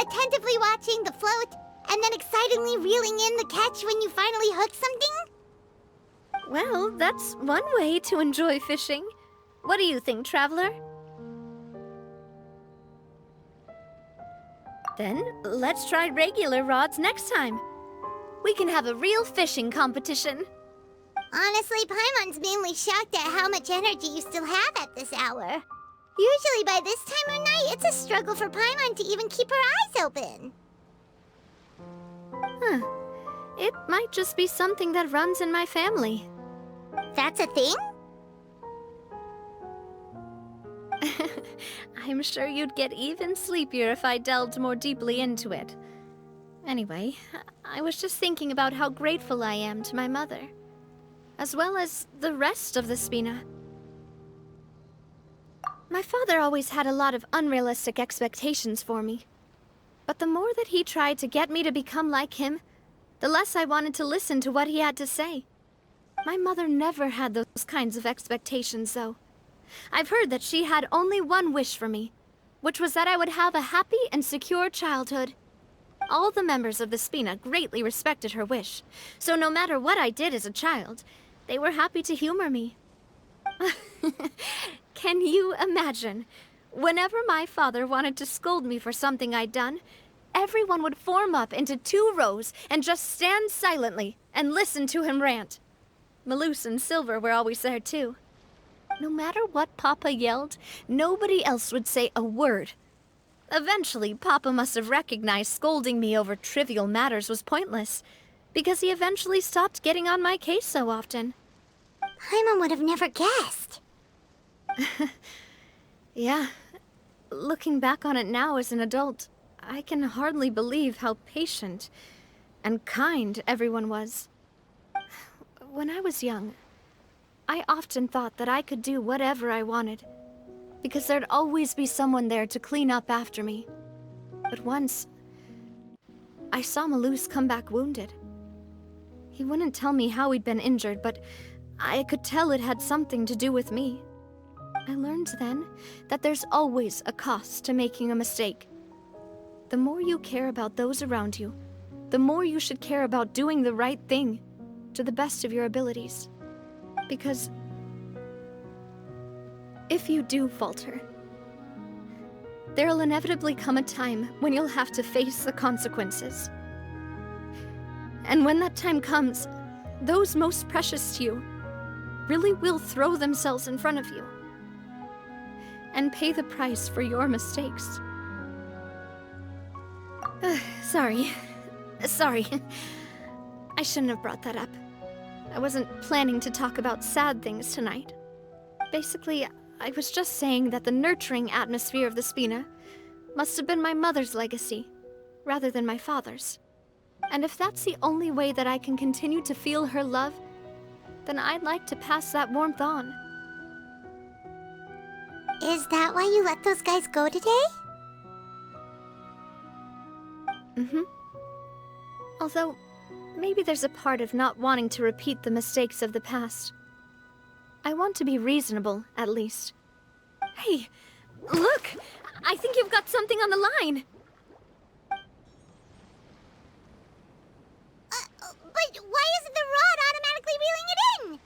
attentively watching the float and then excitedly reeling in the catch when you finally hook something? Well, that's one way to enjoy fishing. What do you think, Traveler? Then, let's try regular rods next time. We can have a real fishing competition. Honestly, Paimon's mainly shocked at how much energy you still have at this hour. Usually by this time of night, it's a struggle for Paimon to even keep her eyes open. Huh. It might just be something that runs in my family. That's a thing? I'm sure you'd get even sleepier if I delved more deeply into it. Anyway, I was just thinking about how grateful I am to my mother, as well as the rest of the Spina. My father always had a lot of unrealistic expectations for me. But the more that he tried to get me to become like him, the less I wanted to listen to what he had to say. My mother never had those kinds of expectations, though. I've heard that she had only one wish for me, which was that I would have a happy and secure childhood. All the members of the Spina greatly respected her wish, so no matter what I did as a child, they were happy to humor me. Can you imagine? Whenever my father wanted to scold me for something I'd done, everyone would form up into 2 rows and just stand silently and listen to him rant. Malus and Silver were always there too. No matter what Papa yelled, nobody else would say a word. Eventually, Papa must have recognized scolding me over trivial matters was pointless, because he eventually stopped getting on my case so often. Paimon would have never guessed. Yeah. Looking back on it now as an adult, I can hardly believe how patient and kind everyone was. When I was young, I often thought that I could do whatever I wanted, because there'd always be someone there to clean up after me. But once, I saw Malus come back wounded. He wouldn't tell me how he'd been injured, but I could tell it had something to do with me. I learned then that there's always a cost to making a mistake. The more you care about those around you, the more you should care about doing the right thing, to the best of your abilities. Because if you do falter, there'll inevitably come a time when you'll have to face the consequences. And when that time comes, those most precious to you really will throw themselves in front of you and pay the price for your mistakes. Sorry. I shouldn't have brought that up. I wasn't planning to talk about sad things tonight. Basically, I was just saying that the nurturing atmosphere of the Spina must have been my mother's legacy, rather than my father's. And if that's the only way that I can continue to feel her love, then I'd like to pass that warmth on. Is that why you let those guys go today? Mm-hmm. Although, maybe there's a part of not wanting to repeat the mistakes of the past. I want to be reasonable, at least. Hey, look! I think you've got something on the line! But why isn't the rod automatically reeling it in?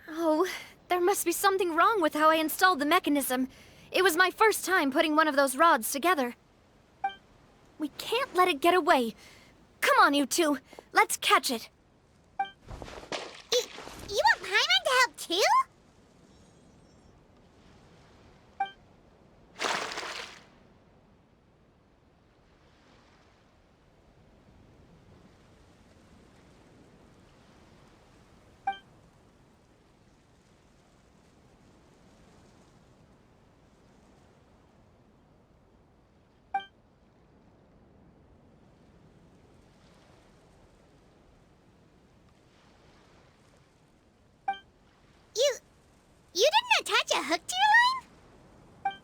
Oh, there must be something wrong with how I installed the mechanism. It was my first time putting one of those rods together. We can't let it get away. Come on, you two. Let's catch it. You want Paimon to help too? You didn't attach a hook to your line?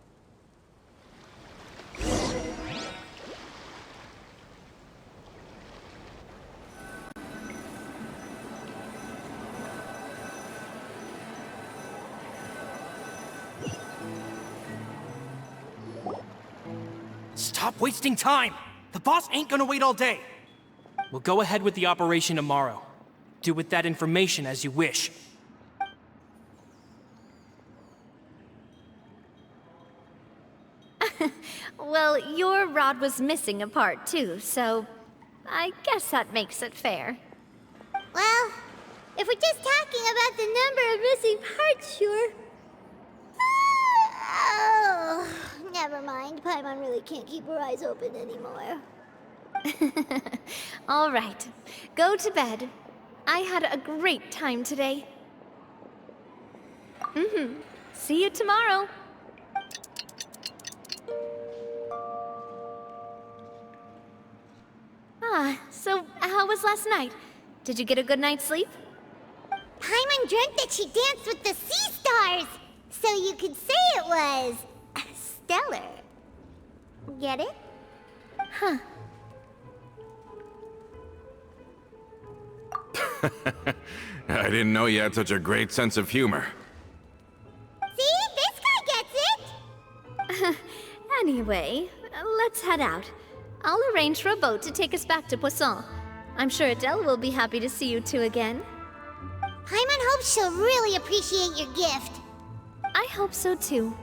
Stop wasting time! The boss ain't gonna wait all day! We'll go ahead with the operation tomorrow. Do with that information as you wish. Well, your rod was missing a part too, so I guess that makes it fair. Well, if we're just talking about the number of missing parts, sure. really can't keep her eyes open anymore. All right, go to bed. I had a great time today. See you tomorrow. So how was last night? Did you get a good night's sleep? Paimon dreamt that she danced with the sea stars, so you could say it was stellar. Get it? Huh. I didn't know you had such a great sense of humor. See? This guy gets it! Anyway, let's head out. I'll arrange for a boat to take us back to Poisson. I'm sure Adele will be happy to see you two again. Paimon hopes she'll really appreciate your gift. I hope so too.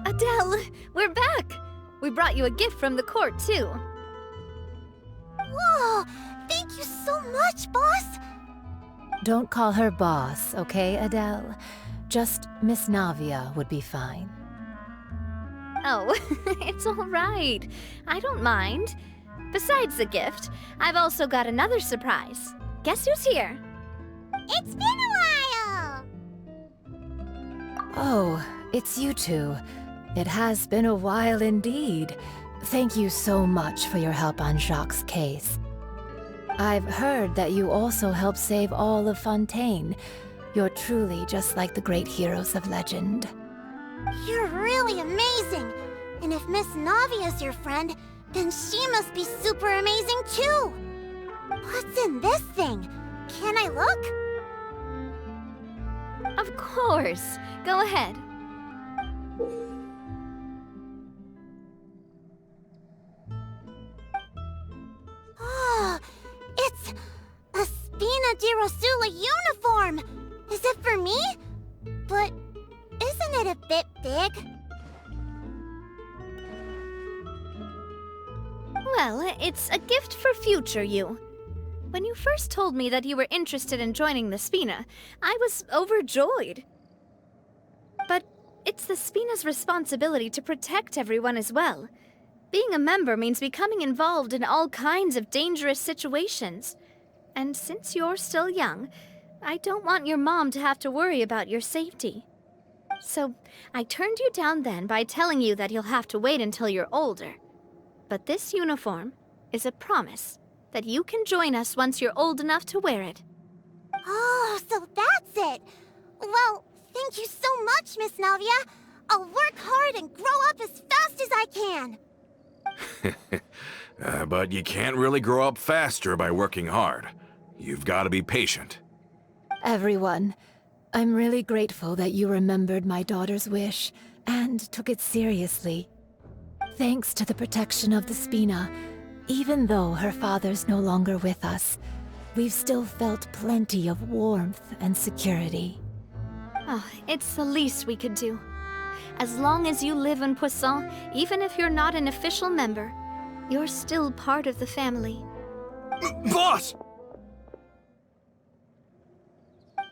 Adele, we're back! We brought you a gift from the court, too. Whoa! Thank you so much, boss! Don't call her boss, okay, Adele? Just Miss Navia would be fine. Oh, it's all right. I don't mind. Besides the gift, I've also got another surprise. Guess who's here? It's been a while! Oh, it's you two. It has been a while indeed. Thank you so much for your help on Jacques' case. I've heard that you also helped save all of Fontaine. You're truly just like the great heroes of legend. You're really amazing! And if Miss Navia's your friend, then she must be super amazing too! What's in this thing? Can I look? Of course. Go ahead. Oh, it's a Spina di Rosula uniform! Is it for me? But isn't it a bit big? Well, it's a gift for future you. When you first told me that you were interested in joining the Spina, I was overjoyed. But it's the Spina's responsibility to protect everyone as well. Being a member means becoming involved in all kinds of dangerous situations. And since you're still young, I don't want your mom to have to worry about your safety. So I turned you down then by telling you that you'll have to wait until you're older. But this uniform is a promise that you can join us once you're old enough to wear it. Oh, so that's it! Well, thank you so much, Miss Navia. I'll work hard and grow up as fast as I can. But you can't really grow up faster by working hard. You've got to be patient. Everyone, I'm really grateful that you remembered my daughter's wish and took it seriously. Thanks to the protection of the Spina, even though her father's no longer with us, we've still felt plenty of warmth and security. Oh, it's the least we could do. As long as you live in Poisson, even if you're not an official member, you're still part of the family. Boss!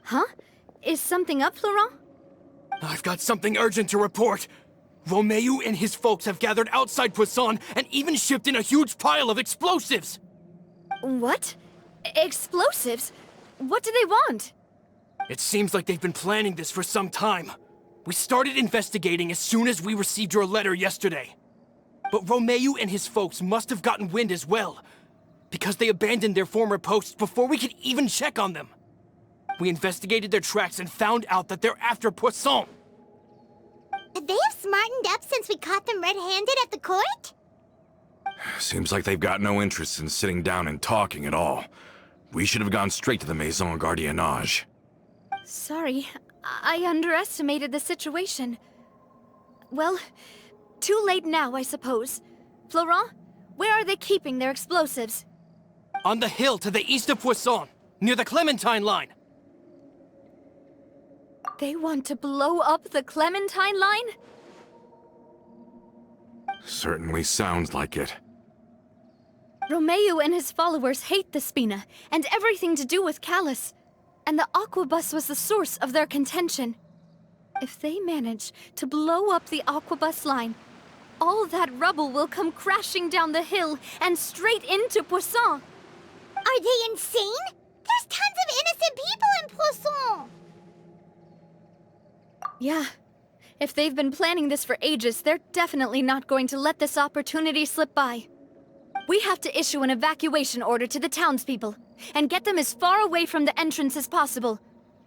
Huh? Is something up, Flora? I've got something urgent to report. Romeu and his folks have gathered outside Poisson and even shipped in a huge pile of explosives! What? Explosives? What do they want? It seems like they've been planning this for some time. We started investigating as soon as we received your letter yesterday. But Romeu and his folks must have gotten wind as well, because they abandoned their former posts before we could even check on them. We investigated their tracks and found out that they're after Poisson. They have smartened up since we caught them red-handed at the court? Seems like they've got no interest in sitting down and talking at all. We should have gone straight to the Maison Gardiennage. Sorry, I underestimated the situation. Well, too late now, I suppose. Flora, where are they keeping their explosives? On the hill to the east of Poisson, near the Clementine line. They want to blow up the Clementine line? Certainly sounds like it. Romeu and his followers hate the Spina, and everything to do with Callus. And the Aquabus was the source of their contention. If they manage to blow up the Aquabus line, all that rubble will come crashing down the hill and straight into Poisson. Are they insane? There's tons of innocent people in Poisson! Yeah. If they've been planning this for ages, they're definitely not going to let this opportunity slip by. We have to issue an evacuation order to the townspeople, and get them as far away from the entrance as possible.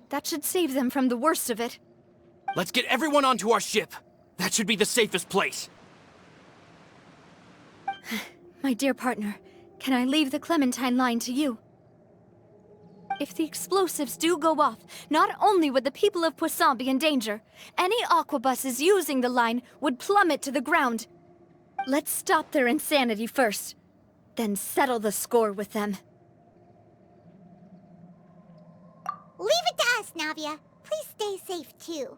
That should save them from the worst of it. Let's get everyone onto our ship. That should be the safest place. My dear partner, can I leave the Clementine line to you? If the explosives do go off, not only would the people of Poisson be in danger, any aquabuses using the line would plummet to the ground. Let's stop their insanity first, then settle the score with them. Leave it to us, Navia. Please stay safe, too.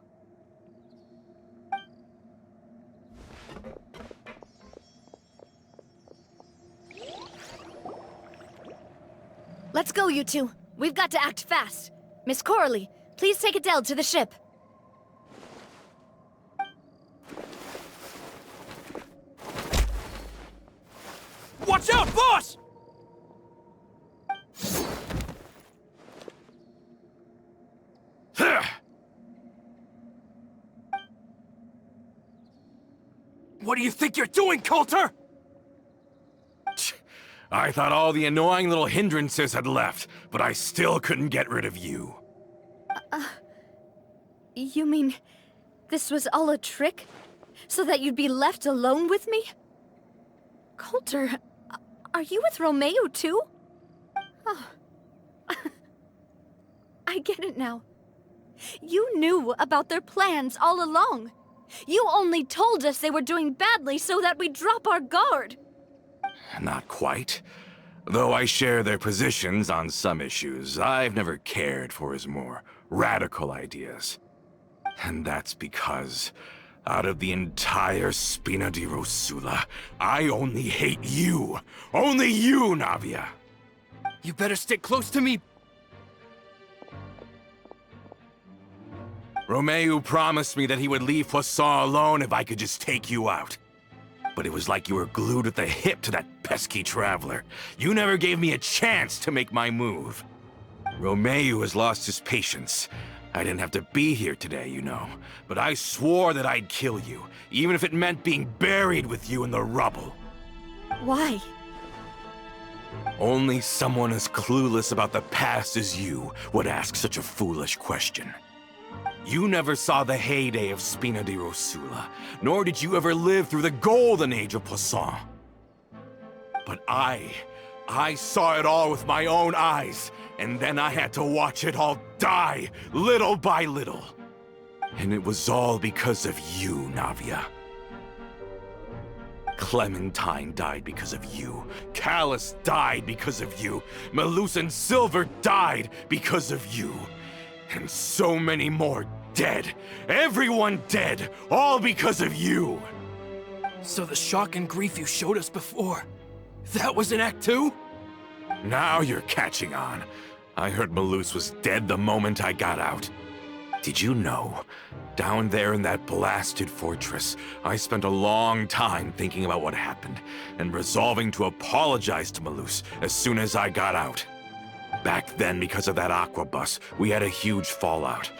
Let's go, you two. We've got to act fast. Miss Coralie, please take Adele to the ship. Watch out, boss! What do you think you're doing, Coulter? I thought all the annoying little hindrances had left, but I still couldn't get rid of you. You mean this was all a trick? So that you'd be left alone with me? Coulter, are you with Romeu too? Oh. I get it now. You knew about their plans all along. You only told us they were doing badly so that we'd drop our guard. Not quite. Though I share their positions on some issues, I've never cared for his more radical ideas. And that's because, out of the entire Spina di Rosula, I only hate you. Only you, Navia. You better stick close to me. Romeu promised me that he would leave Poisson alone if I could just take you out. But it was like you were glued at the hip to that pesky traveler. You never gave me a chance to make my move. Romeu has lost his patience. I didn't have to be here today, you know. But I swore that I'd kill you, even if it meant being buried with you in the rubble. Why? Only someone as clueless about the past as you would ask such a foolish question. You never saw the heyday of Spina di Rosula, nor did you ever live through the golden age of Poisson. But I saw it all with my own eyes, and then I had to watch it all die, little by little. And it was all because of you, Navia. Clementine died because of you. Callus died because of you. Malus and Silver died because of you. And so many more dead. Everyone dead. All because of you. So the shock and grief you showed us before, that was in Act 2? Now you're catching on. I heard Malus was dead the moment I got out. Did you know? Down there in that blasted fortress, I spent a long time thinking about what happened, and resolving to apologize to Malus as soon as I got out. Back then, because of that aquabus, we had a huge fallout.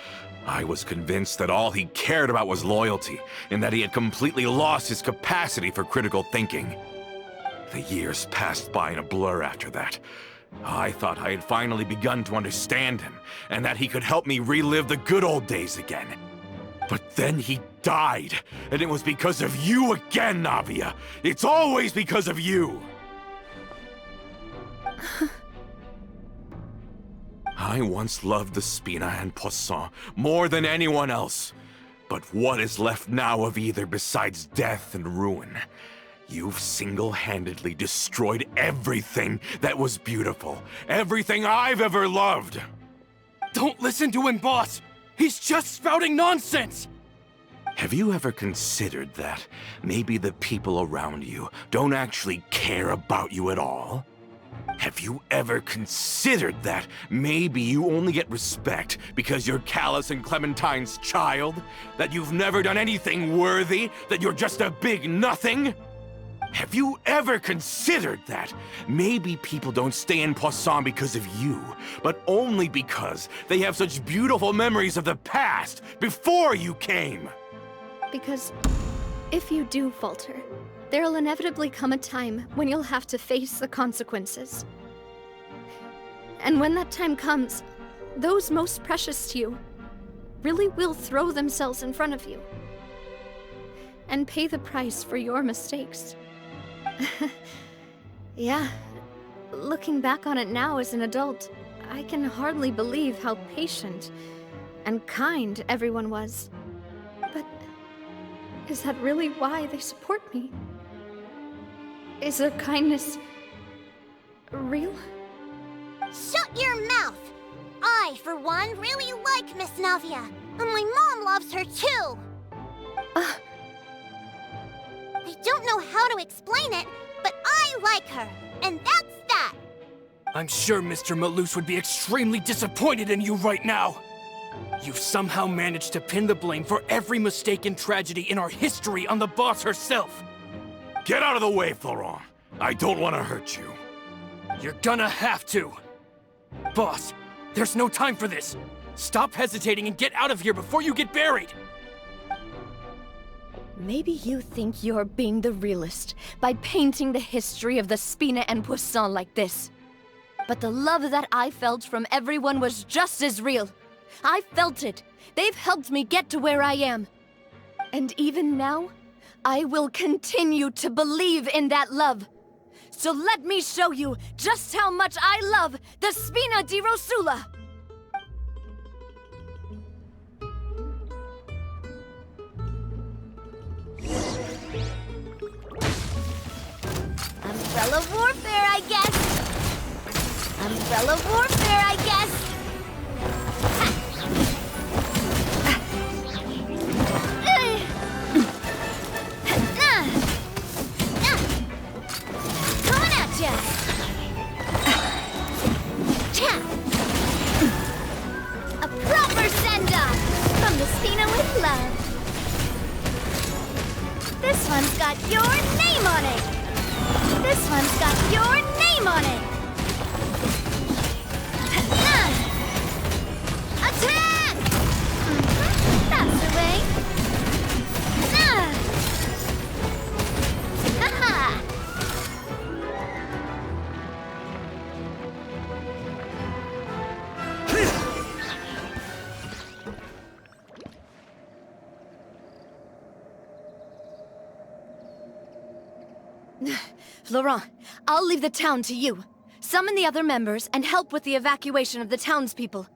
I was convinced that all he cared about was loyalty, and that he had completely lost his capacity for critical thinking. The years passed by in a blur after that. I thought I had finally begun to understand him, and that he could help me relive the good old days again. But then he died, and it was because of you again, Navia! It's always because of you! I once loved the Spina and Poisson more than anyone else. But what is left now of either besides death and ruin? You've single-handedly destroyed everything that was beautiful. Everything I've ever loved! Don't listen to him, boss! He's just spouting nonsense! Have you ever considered that maybe the people around you don't actually care about you at all? Have you ever considered that maybe you only get respect because you're Callus and Clementine's child? That you've never done anything worthy? That you're just a big nothing? Have you ever considered that maybe people don't stay in Poisson because of you, but only because they have such beautiful memories of the past before you came? Because if you do falter, there'll inevitably come a time when you'll have to face the consequences. And when that time comes, those most precious to you really will throw themselves in front of you and pay the price for your mistakes. Yeah, looking back on it now as an adult, I can hardly believe how patient and kind everyone was. But is that really why they support me? Is their kindness real? Shut your mouth! I, for one, really like Miss Navia, and my mom loves her too! I don't know how to explain it, but I like her, and that's that! I'm sure Mr. Malus would be extremely disappointed in you right now! You've somehow managed to pin the blame for every mistake and tragedy in our history on the boss herself! Get out of the way, Flora! I don't want to hurt you. You're gonna have to! Boss, there's no time for this! Stop hesitating and get out of here before you get buried! Maybe you think you're being the realist by painting the history of the Spina and Poisson like this. But the love that I felt from everyone was just as real. I felt it. They've helped me get to where I am. And even now, I will continue to believe in that love. So let me show you just how much I love the Spina di Rosula! Umbrella warfare, I guess! Umbrella warfare, I guess! Ha. Coming at ya! A proper send-off from the Spina with love. This one's got your name on it! This one's got your name on it! Attack! That's the way. Ha-ha! Flora, I'll leave the town to you. Summon the other members and help with the evacuation of the townspeople.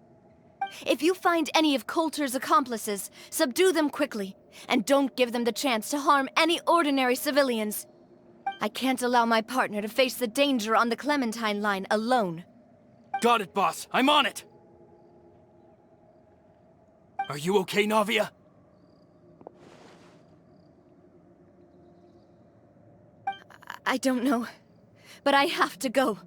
If you find any of Coulter's accomplices, subdue them quickly, and don't give them the chance to harm any ordinary civilians. I can't allow my partner to face the danger on the Clementine line alone. Got it, boss. I'm on it! Are you okay, Navia? I don't know, but I have to go.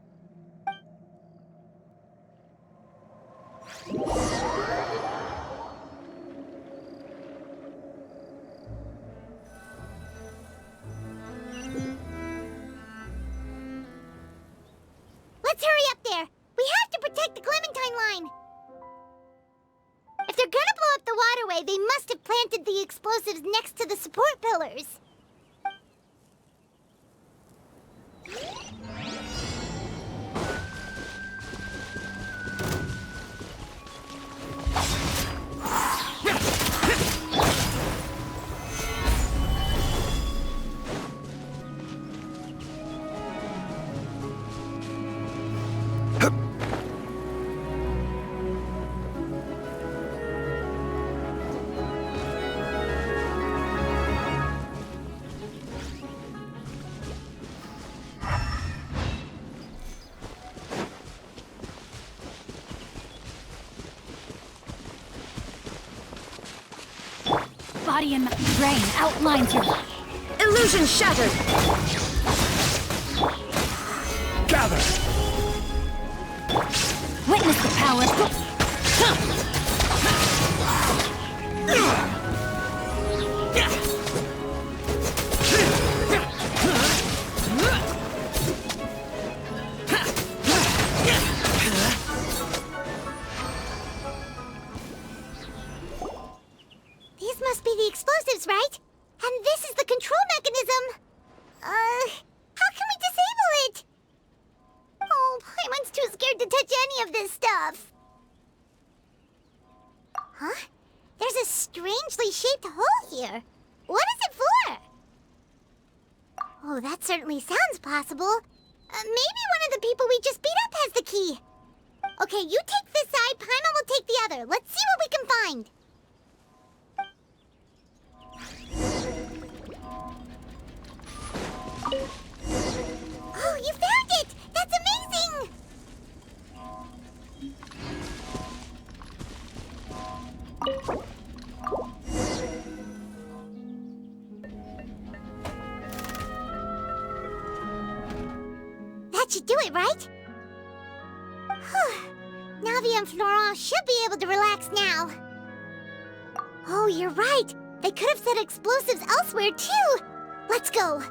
Let's hurry up there! We have to protect the Clementine line! If they're gonna blow up the way, they must have planted the explosives next to the support pillars. Body and brain outlines your illusion shattered. Gather! Witness the power. These must be the explosives, right? And this is the control mechanism. How can we disable it? Oh, Paimon's too scared to touch any of this stuff. Huh? There's a strangely shaped hole here. What is it for? Oh, that certainly sounds possible. Maybe one of the people we just beat up has the key. Okay, you take this side, Paimon will take the other. Let's see what we can find. Oh, you found it! That's amazing! That should do it, right? Whew. Navi and Flora should be able to relax now. Oh, you're right. They could have set explosives elsewhere, too. Let's go.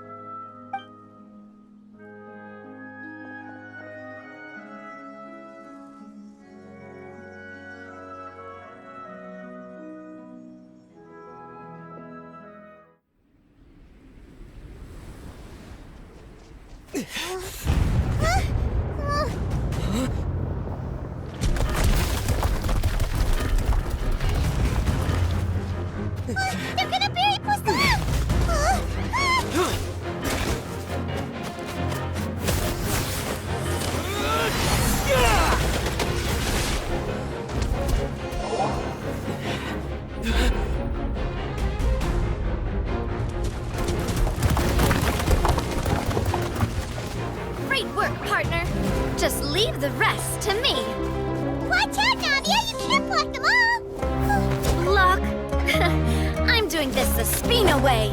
They're gonna bury Poisson! Great work, partner. Just leave the rest to me. Watch out, Navia! You can't block them all! Block? I'm doing this the Spina way.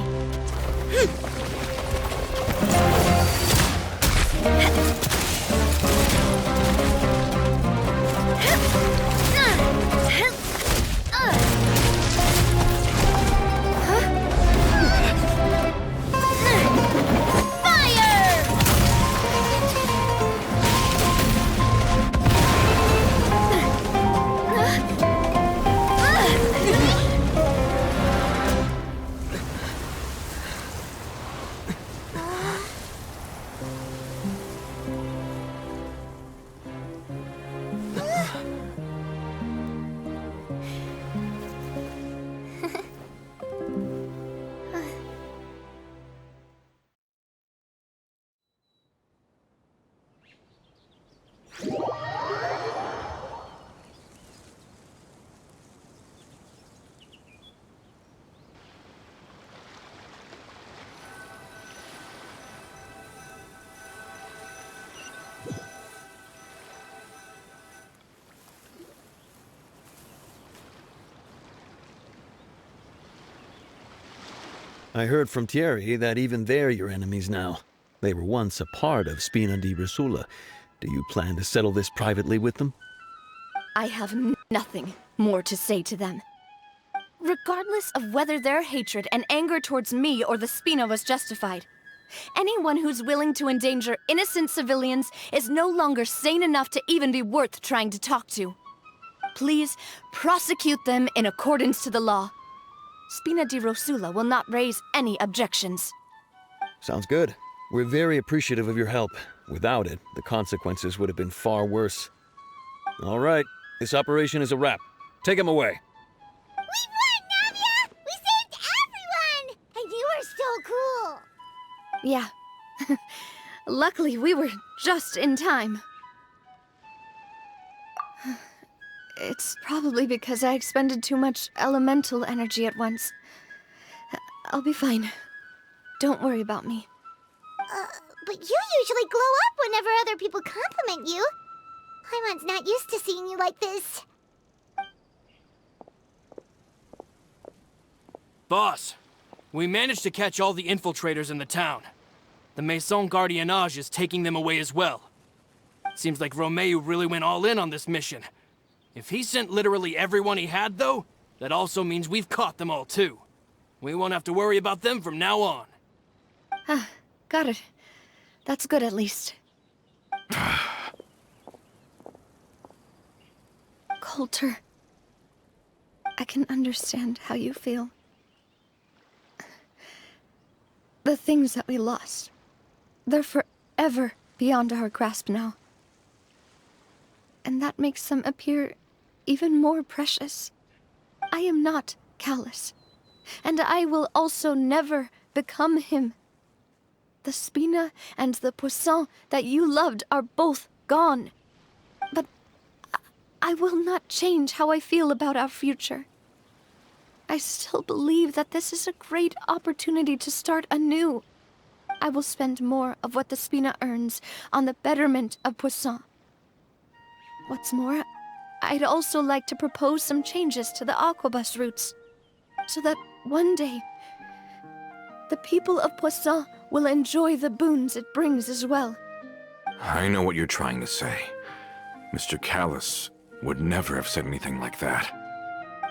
I heard from Thierry that even they're your enemies now. They were once a part of Spina di Rosula. Do you plan to settle this privately with them? I have nothing more to say to them. Regardless of whether their hatred and anger towards me or the Spina was justified, anyone who's willing to endanger innocent civilians is no longer sane enough to even be worth trying to talk to. please prosecute them in accordance to the law. Spina di Rosula will not raise any objections. Sounds good. We're very appreciative of your help. Without it, the consequences would have been far worse. All right, this operation is a wrap. Take him away. We won, Navia! We saved everyone! And you were so cool! Yeah. Luckily, we were just in time. It's probably because I expended too much elemental energy at once. I'll be fine. Don't worry about me. But you usually glow up whenever other people compliment you. Paimon's not used to seeing you like this. Boss, we managed to catch all the infiltrators in the town. The Maison Gardiennage is taking them away as well. Seems like Romeu really went all in on this mission. If he sent literally everyone he had, though, that also means we've caught them all, too. We won't have to worry about them from now on. Ah, got it. That's good, at least. Coulter, I can understand how you feel. The things that we lost, they're forever beyond our grasp now. And that makes them appear even more precious. I am not callous, and I will also never become him. The Spina and the Poisson that you loved are both gone. But I will not change how I feel about our future. I still believe that this is a great opportunity to start anew. I will spend more of what the Spina earns on the betterment of Poisson. What's more, I'd also like to propose some changes to the Aquabus routes, so that one day, the people of Poisson will enjoy the boons it brings as well. I know what you're trying to say. Mr. Callus would never have said anything like that.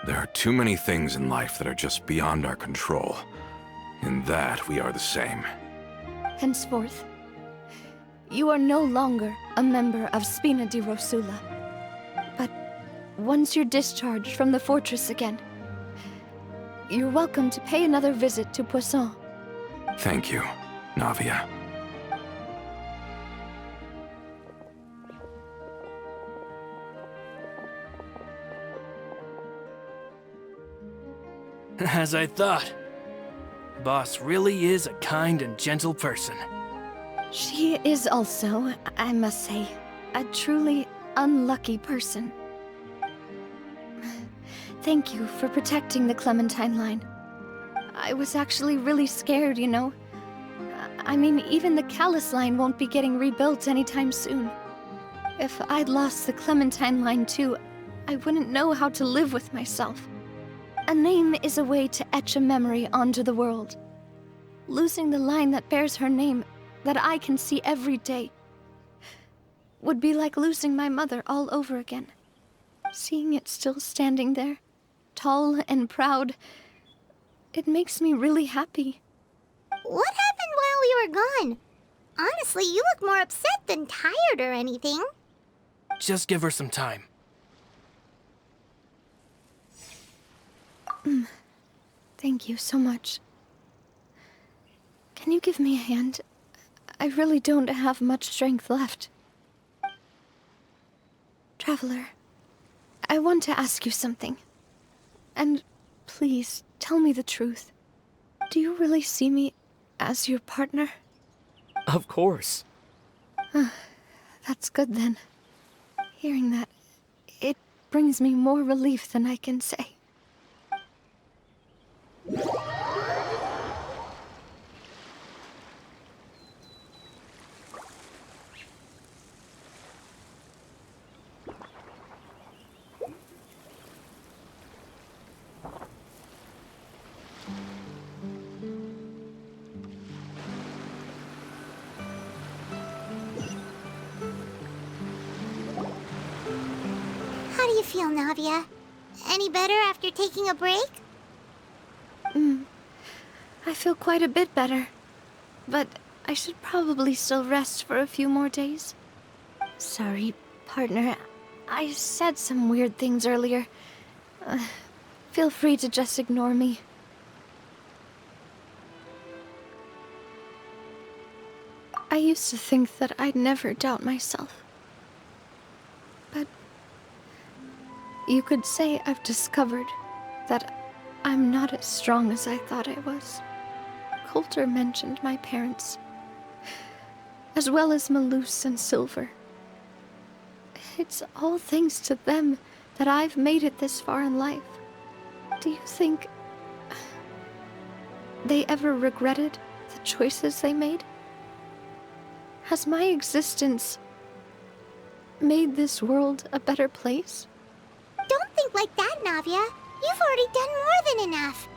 There are too many things in life that are just beyond our control. In that, we are the same. Henceforth, you are no longer a member of Spina di Rosula. But once you're discharged from the fortress again, you're welcome to pay another visit to Poisson. Thank you, Navia. As I thought. Boss really is a kind and gentle person. She is also, I must say, a truly unlucky person. Thank you for protecting the Clementine line. I was actually really scared, you know. I mean, even the Callus line won't be getting rebuilt anytime soon. If I'd lost the Clementine line too, I wouldn't know how to live with myself. A name is a way to etch a memory onto the world. Losing the line that bears her name, that I can see every day, would be like losing my mother all over again. Seeing it still standing there, tall and proud, it makes me really happy. What happened while we were gone? Honestly, you look more upset than tired or anything. Just give her some time. Thank you so much. Can you give me a hand? I really don't have much strength left. Traveler, I want to ask you something. And please, tell me the truth. Do you really see me as your partner? Of course. That's good then. Hearing that, it brings me more relief than I can say. How do you feel, Navia? Any better after taking a break? I feel quite a bit better. But I should probably still rest for a few more days. Sorry, partner. I said some weird things earlier. Feel free to just ignore me. I used to think that I'd never doubt myself. But you could say I've discovered that I'm not as strong as I thought I was. Coulter mentioned my parents, as well as Malus and Silver. It's all thanks to them that I've made it this far in life. Do you think they ever regretted the choices they made? Has my existence made this world a better place? Don't think like that, Navia. You've already done more than enough.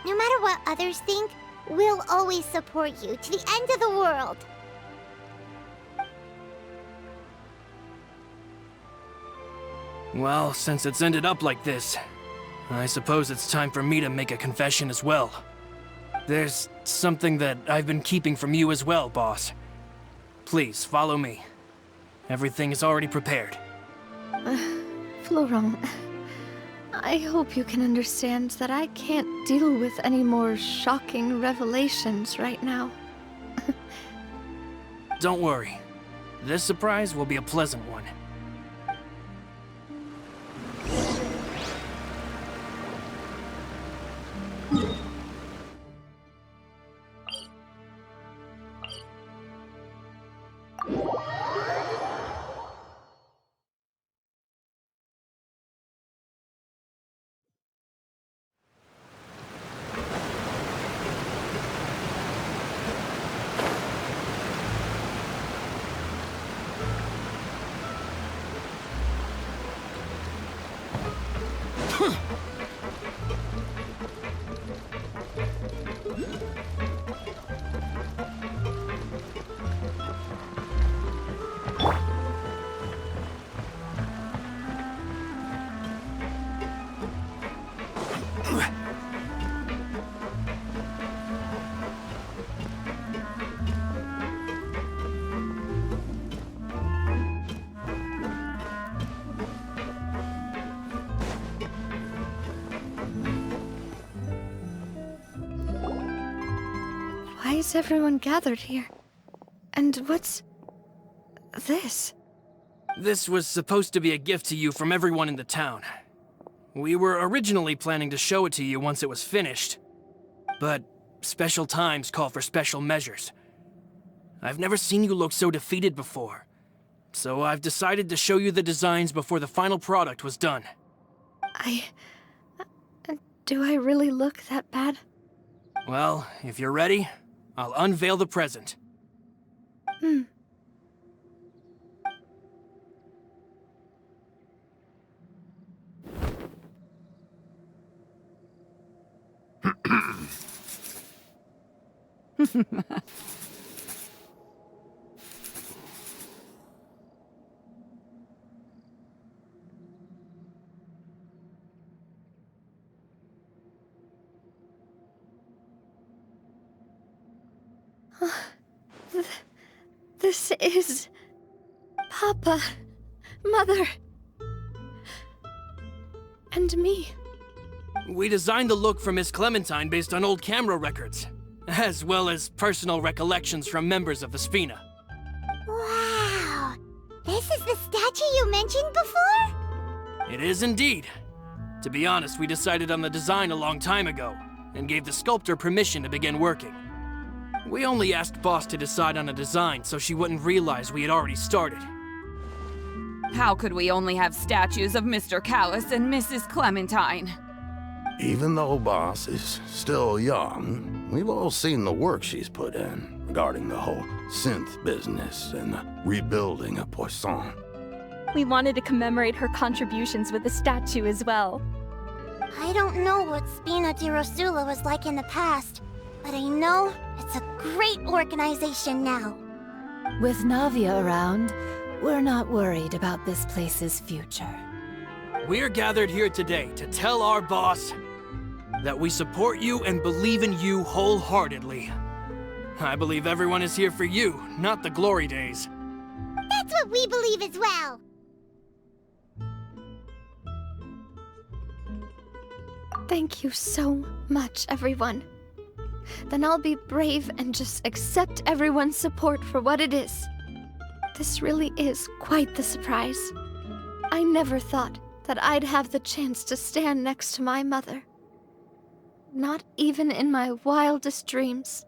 No matter what others think, we'll always support you to the end of the world. Well, since it's ended up like this, I suppose it's time for me to make a confession as well. There's something that I've been keeping from you as well, boss. Please, follow me. Everything is already prepared. Flora, I hope you can understand that I can't deal with any more shocking revelations right now. Don't worry. This surprise will be a pleasant one. Why is everyone gathered here? And what's this? This was supposed to be a gift to you from everyone in the town. We were originally planning to show it to you once it was finished. But special times call for special measures. I've never seen you look so defeated before. So I've decided to show you the designs before the final product was done. Do I really look that bad? Well, if you're ready, I'll unveil the present. This is... Papa, Mother, and me. We designed the look for Miss Clementine based on old camera records, as well as personal recollections from members of the Spina. Wow! This is the statue you mentioned before? It is indeed. To be honest, we decided on the design a long time ago, and gave the sculptor permission to begin working. We only asked Boss to decide on a design so she wouldn't realize we had already started. How could we only have statues of Mr. Callus and Mrs. Clementine? Even though Boss is still young, we've all seen the work she's put in regarding the whole synth business and the rebuilding of Poisson. We wanted to commemorate her contributions with a statue as well. I don't know what Spina di Rosula was like in the past, but I know it's a great organization now. With Navia around, we're not worried about this place's future. We're gathered here today to tell our boss that we support you and believe in you wholeheartedly. I believe everyone is here for you, not the glory days. That's what we believe as well. Thank you so much, everyone. Then I'll be brave and just accept everyone's support for what it is. This really is quite the surprise. I never thought that I'd have the chance to stand next to my mother. Not even in my wildest dreams.